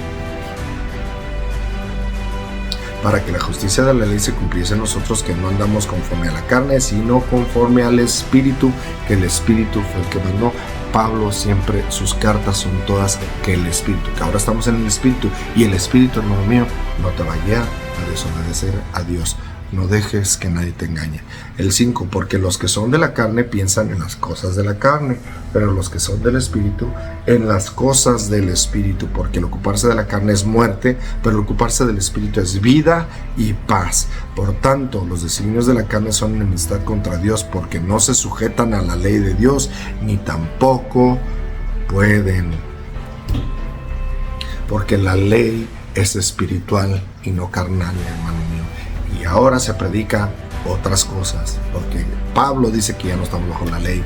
Para que la justicia de la ley se cumpliese en nosotros, que no andamos conforme a la carne, sino conforme al Espíritu, que el Espíritu fue el que mandó. Pablo siempre, sus cartas son todas que el Espíritu, que ahora estamos en el Espíritu, y el Espíritu, hermano mío, no te va a guiar a desobedecer a Dios. No dejes que nadie te engañe. El 5, porque los que son de la carne piensan en las cosas de la carne, pero los que son del Espíritu, en las cosas del Espíritu, porque el ocuparse de la carne es muerte, pero el ocuparse del Espíritu es vida y paz. Por tanto, los designios de la carne son enemistad contra Dios, porque no se sujetan a la ley de Dios, ni tampoco pueden. Porque la ley es espiritual y no carnal, hermano mío. Y ahora se predica otras cosas, porque Pablo dice que ya no estamos bajo la ley.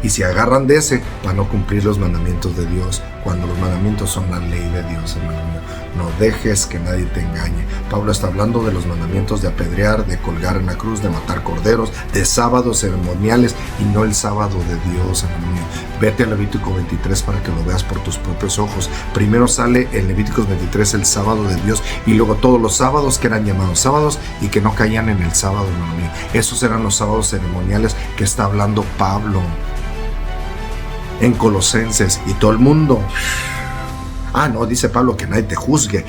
Y se agarran de ese para no cumplir los mandamientos de Dios, cuando los mandamientos son la ley de Dios, hermano mío. No dejes que nadie te engañe. Pablo está hablando de los mandamientos de apedrear, de colgar en la cruz, de matar corderos, de sábados ceremoniales y no el sábado de Dios, hermano mío. Vete a Levítico 23 para que lo veas por tus propios ojos. Primero sale en Levíticos 23 el sábado de Dios y luego todos los sábados que eran llamados sábados y que no caían en el sábado, hermano mío. Esos eran los sábados ceremoniales que está hablando Pablo en Colosenses, y todo el mundo, no, dice Pablo que nadie te juzgue.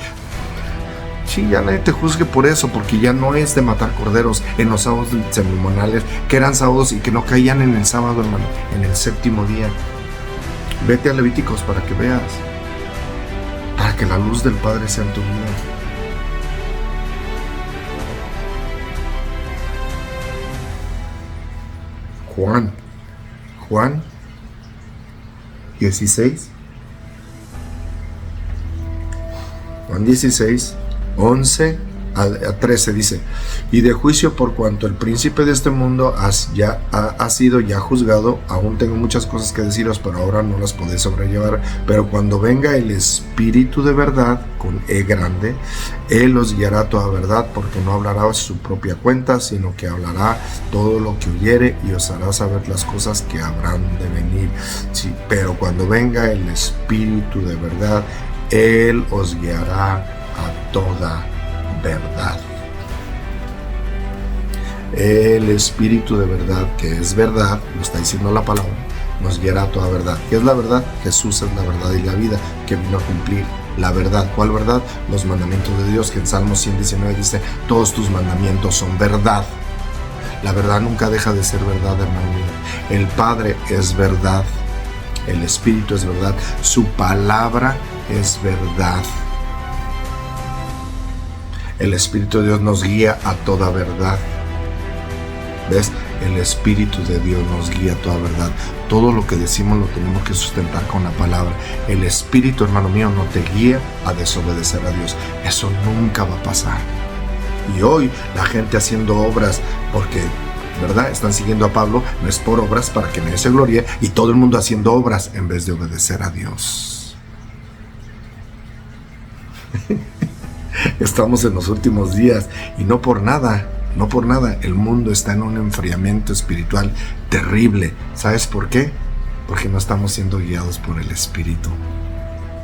Sí, ya nadie te juzgue por eso, porque ya no es de matar corderos en los sábados ceremoniales, que eran sábados y que no caían en el sábado, hermano, en el séptimo día. Vete a Levíticos para que veas, para que la luz del Padre sea en tu vida. Juan 16. Juan 16, 11 a 13 dice: y de juicio por cuanto el príncipe de este mundo ha sido ya juzgado. Aún tengo muchas cosas que deciros, pero ahora no las podéis sobrellevar. Pero cuando venga el Espíritu de verdad, con E grande, Él os guiará a toda verdad, porque no hablará a su propia cuenta, sino que hablará todo lo que oyere y os hará saber las cosas que habrán de venir. Sí, pero cuando venga el Espíritu de verdad, Él os guiará a toda verdad. El Espíritu de verdad, que es verdad, lo está diciendo la palabra, nos guiará a toda verdad. ¿Qué es la verdad? Jesús es la verdad y la vida, que vino a cumplir la verdad. ¿Cuál verdad? Los mandamientos de Dios, que en Salmo 119 dice: todos tus mandamientos son verdad. La verdad nunca deja de ser verdad, hermano mío. El Padre es verdad, el Espíritu es verdad, su palabra es verdad. El Espíritu de Dios nos guía a toda verdad. ¿Ves? El Espíritu de Dios nos guía a toda verdad. Todo lo que decimos lo tenemos que sustentar con la palabra. El Espíritu, hermano mío, no te guía a desobedecer a Dios. Eso nunca va a pasar. Y hoy la gente haciendo obras porque, ¿verdad?, están siguiendo a Pablo, no es por obras para que nadie se gloríe, y todo el mundo haciendo obras en vez de obedecer a Dios. Estamos en los últimos días y no por nada el mundo está en un enfriamiento espiritual terrible. ¿Sabes por qué? Porque no estamos siendo guiados por el Espíritu.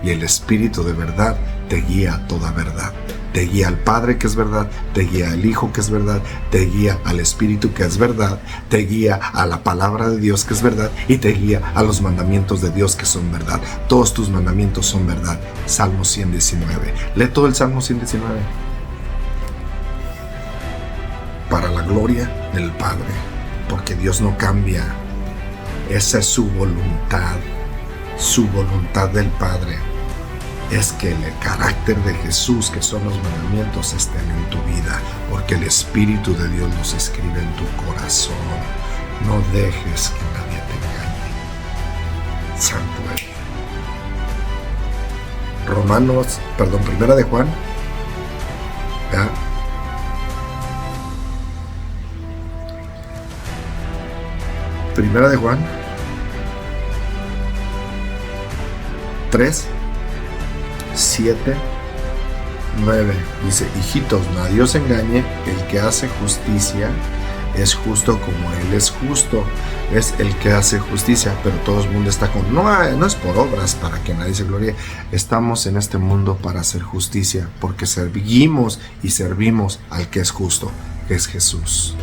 Y el Espíritu de verdad te guía a toda verdad. Te guía al Padre, que es verdad, te guía al Hijo, que es verdad, te guía al Espíritu, que es verdad, te guía a la palabra de Dios, que es verdad, y te guía a los mandamientos de Dios, que son verdad. Todos tus mandamientos son verdad. Salmo 119. Lee todo el Salmo 119. Para la gloria del Padre, porque Dios no cambia. Esa es su voluntad del Padre. Es que el carácter de Jesús, que son los mandamientos, estén en tu vida, porque el Espíritu de Dios los escribe en tu corazón. No dejes que nadie te engañe. Santo Él. Primera de Juan, ¿ya? Primera de Juan 3, 7, 9. Dice: hijitos, nadie os engañe, el que hace justicia es justo como Él es justo. Es el que hace justicia, pero todo el mundo está con... No es por obras para que nadie se gloríe. Estamos en este mundo para hacer justicia, porque seguimos y servimos al que es justo, que es Jesús.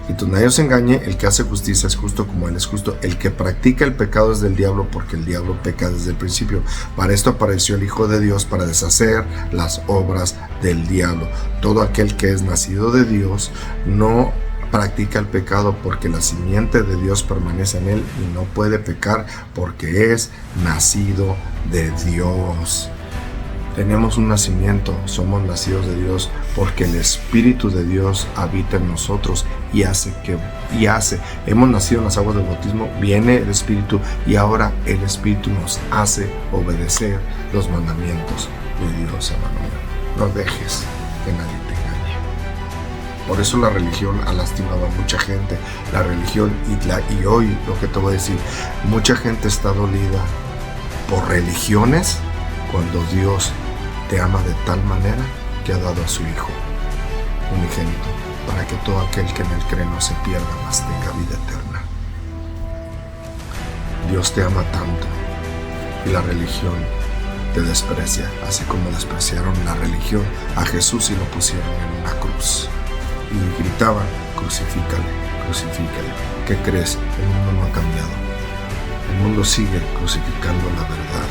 Y tú, nadie os engañe, el que hace justicia es justo como Él es justo. El que practica el pecado es del diablo, porque el diablo peca desde el principio. Para esto apareció el Hijo de Dios, para deshacer las obras del diablo. Todo aquel que es nacido de Dios no practica el pecado, porque la simiente de Dios permanece en él y no puede pecar, porque es nacido de Dios. Tenemos un nacimiento, somos nacidos de Dios, porque el Espíritu de Dios habita en nosotros y hemos nacido en las aguas del bautismo, viene el Espíritu y ahora el Espíritu nos hace obedecer los mandamientos de Dios, hermano mío. No dejes que nadie te engañe. Por eso la religión ha lastimado a mucha gente. La religión y hoy lo que te voy a decir, mucha gente está dolida por religiones cuando Dios te ama de tal manera que ha dado a su Hijo unigénito para que todo aquel que en él cree no se pierda, mas tenga vida eterna. Dios te ama tanto y la religión te desprecia, así como despreciaron la religión a Jesús y lo pusieron en una cruz y gritaban: crucifícale, crucifícale. ¿Qué crees? El mundo no ha cambiado. El mundo sigue crucificando la verdad,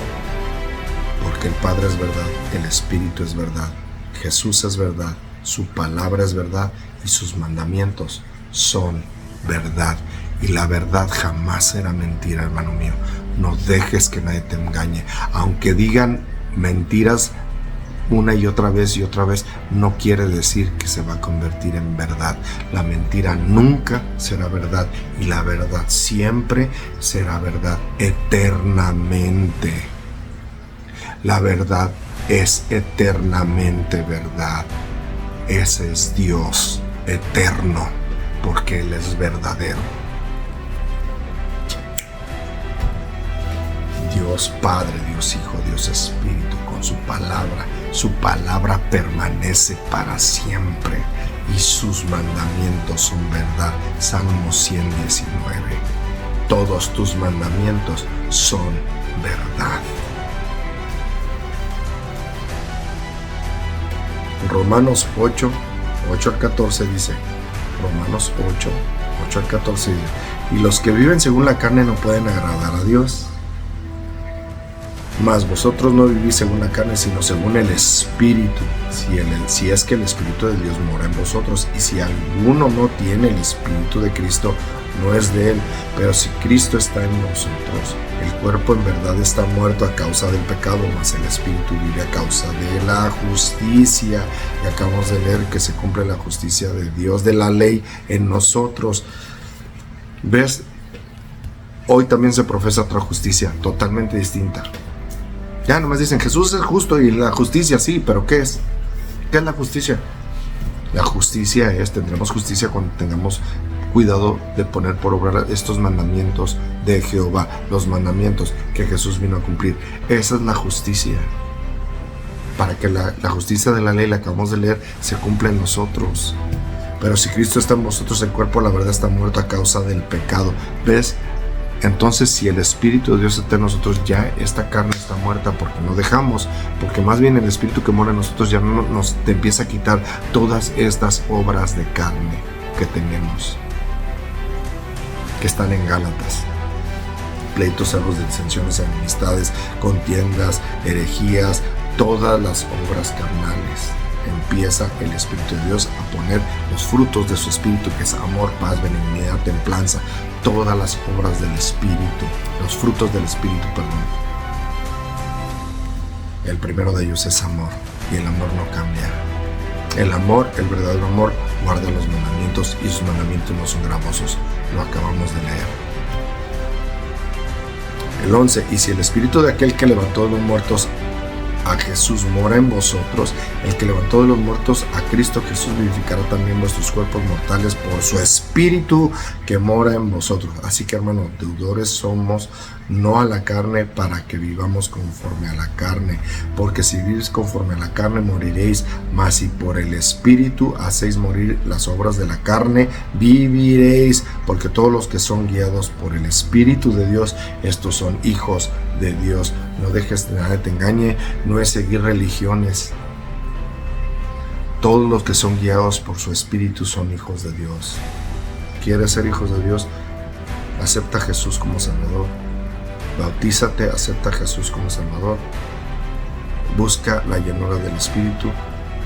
porque el Padre es verdad, el Espíritu es verdad, Jesús es verdad, su palabra es verdad y sus mandamientos son verdad. Y la verdad jamás será mentira, hermano mío. No dejes que nadie te engañe. Aunque digan mentiras una y otra vez, no quiere decir que se va a convertir en verdad. La mentira nunca será verdad y la verdad siempre será verdad eternamente. La verdad es eternamente verdad. Ese es Dios eterno, porque Él es verdadero. Dios Padre, Dios Hijo, Dios Espíritu, con su palabra. Su palabra permanece para siempre y sus mandamientos son verdad. Salmo 119. Todos tus mandamientos son verdad. Romanos 8 al 14 dice, Romanos 8 al 14 dice: y los que viven según la carne no pueden agradar a Dios. Mas vosotros no vivís según la carne, sino según el Espíritu, si es que el Espíritu de Dios mora en vosotros. Y si alguno no tiene el Espíritu de Cristo, no es de él. Pero si Cristo está en nosotros, el cuerpo en verdad está muerto a causa del pecado, mas el Espíritu vive a causa de la justicia. Y acabamos de leer que se cumple la justicia de Dios, de la ley en nosotros. ¿Ves? Hoy también se profesa otra justicia totalmente distinta. Ya nomás dicen: Jesús es justo y la justicia sí, pero ¿qué es? ¿Qué es la justicia? La justicia tendremos justicia cuando tengamos cuidado de poner por obra estos mandamientos de Jehová, los mandamientos que Jesús vino a cumplir. Esa es la justicia. Para que la justicia de la ley, la acabamos de leer, se cumpla en nosotros. Pero si Cristo está en vosotros, el cuerpo, la verdad, está muerto a causa del pecado. ¿Ves? Entonces, si el Espíritu de Dios está en nosotros, ya esta carne está muerta, porque no dejamos, porque más bien el Espíritu que mora en nosotros ya no nos empieza a quitar todas estas obras de carne que tenemos, que están en Gálatas: pleitos, celos, disensiones, enemistades, contiendas, herejías, todas las obras carnales. Empieza el Espíritu de Dios a poner los frutos de su Espíritu, que es amor, paz, benignidad, templanza, todas las obras del Espíritu, los frutos del Espíritu, perdón. El primero de ellos es amor, y el amor no cambia. El amor, el verdadero amor, guarda los mandamientos, y sus mandamientos no son gravosos. Lo acabamos de leer. El 11. Y si el Espíritu de aquel que levantó de los muertos a Jesús mora en vosotros, el que levantó de los muertos a Cristo Jesús vivificará también vuestros cuerpos mortales por su Espíritu que mora en vosotros. Así que, hermanos, deudores somos, no a la carne, para que vivamos conforme a la carne, porque si vivís conforme a la carne moriréis, mas si por el Espíritu hacéis morir las obras de la carne, viviréis, porque todos los que son guiados por el Espíritu de Dios, estos son hijos de Dios. No dejes que nadie te engañe, no es seguir religiones. Todos los que son guiados por su Espíritu son hijos de Dios. ¿Quieres ser hijos de Dios? Acepta a Jesús como Salvador. Bautízate, acepta a Jesús como Salvador. Busca la llenura del Espíritu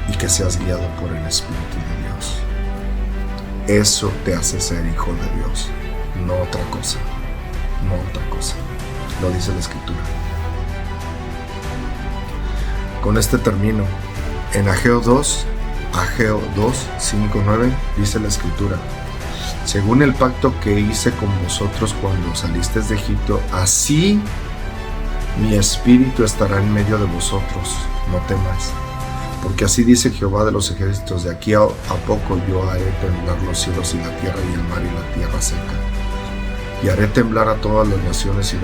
y que seas guiado por el Espíritu de Dios. Eso te hace ser hijo de Dios, no otra cosa, no otra cosa. Lo dice la Escritura. Con este termino. En Ageo 2, 5, 9, dice la Escritura: según el pacto que hice con vosotros cuando salisteis de Egipto, así mi espíritu estará en medio de vosotros, no temáis. Porque así dice Jehová de los ejércitos: de aquí a poco yo haré temblar los cielos y la tierra y el mar y la tierra seca. Y haré temblar a todas las naciones y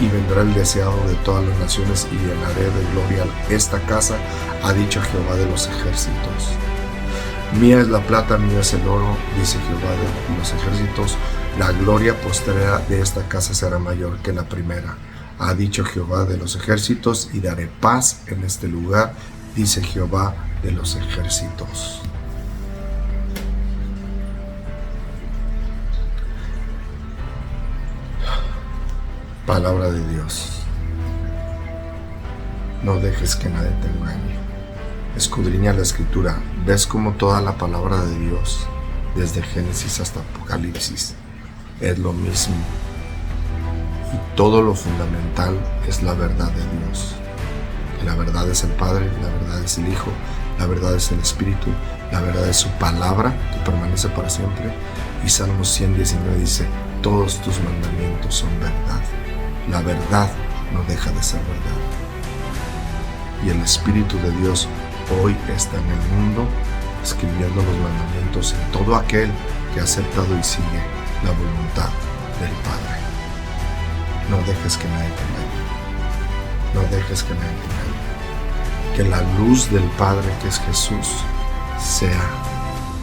vendrá el deseado de todas las naciones y llenaré de gloria esta casa, ha dicho Jehová de los ejércitos. Mía es la plata, mío es el oro, dice Jehová de los ejércitos. La gloria postrera de esta casa será mayor que la primera, ha dicho Jehová de los ejércitos, y daré paz en este lugar, dice Jehová de los ejércitos. Palabra de Dios. No dejes que nadie te engañe. Escudriña la Escritura. Ves como toda la palabra de Dios, desde Génesis hasta Apocalipsis, es lo mismo. Y todo lo fundamental es la verdad de Dios. Y la verdad es el Padre, la verdad es el Hijo, la verdad es el Espíritu, la verdad es su palabra que permanece para siempre. Y Salmo 119 dice: todos tus mandamientos son verdad. La verdad no deja de ser verdad. Y el Espíritu de Dios hoy está en el mundo escribiendo los mandamientos en todo aquel que ha aceptado y sigue la voluntad del Padre. No dejes que nadie te engañe. No dejes que nadie te engañe. Que la luz del Padre, que es Jesús, sea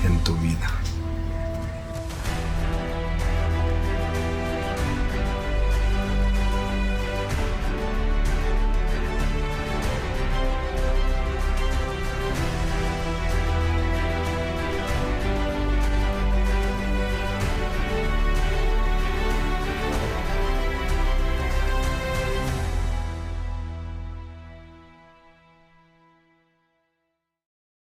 en tu vida.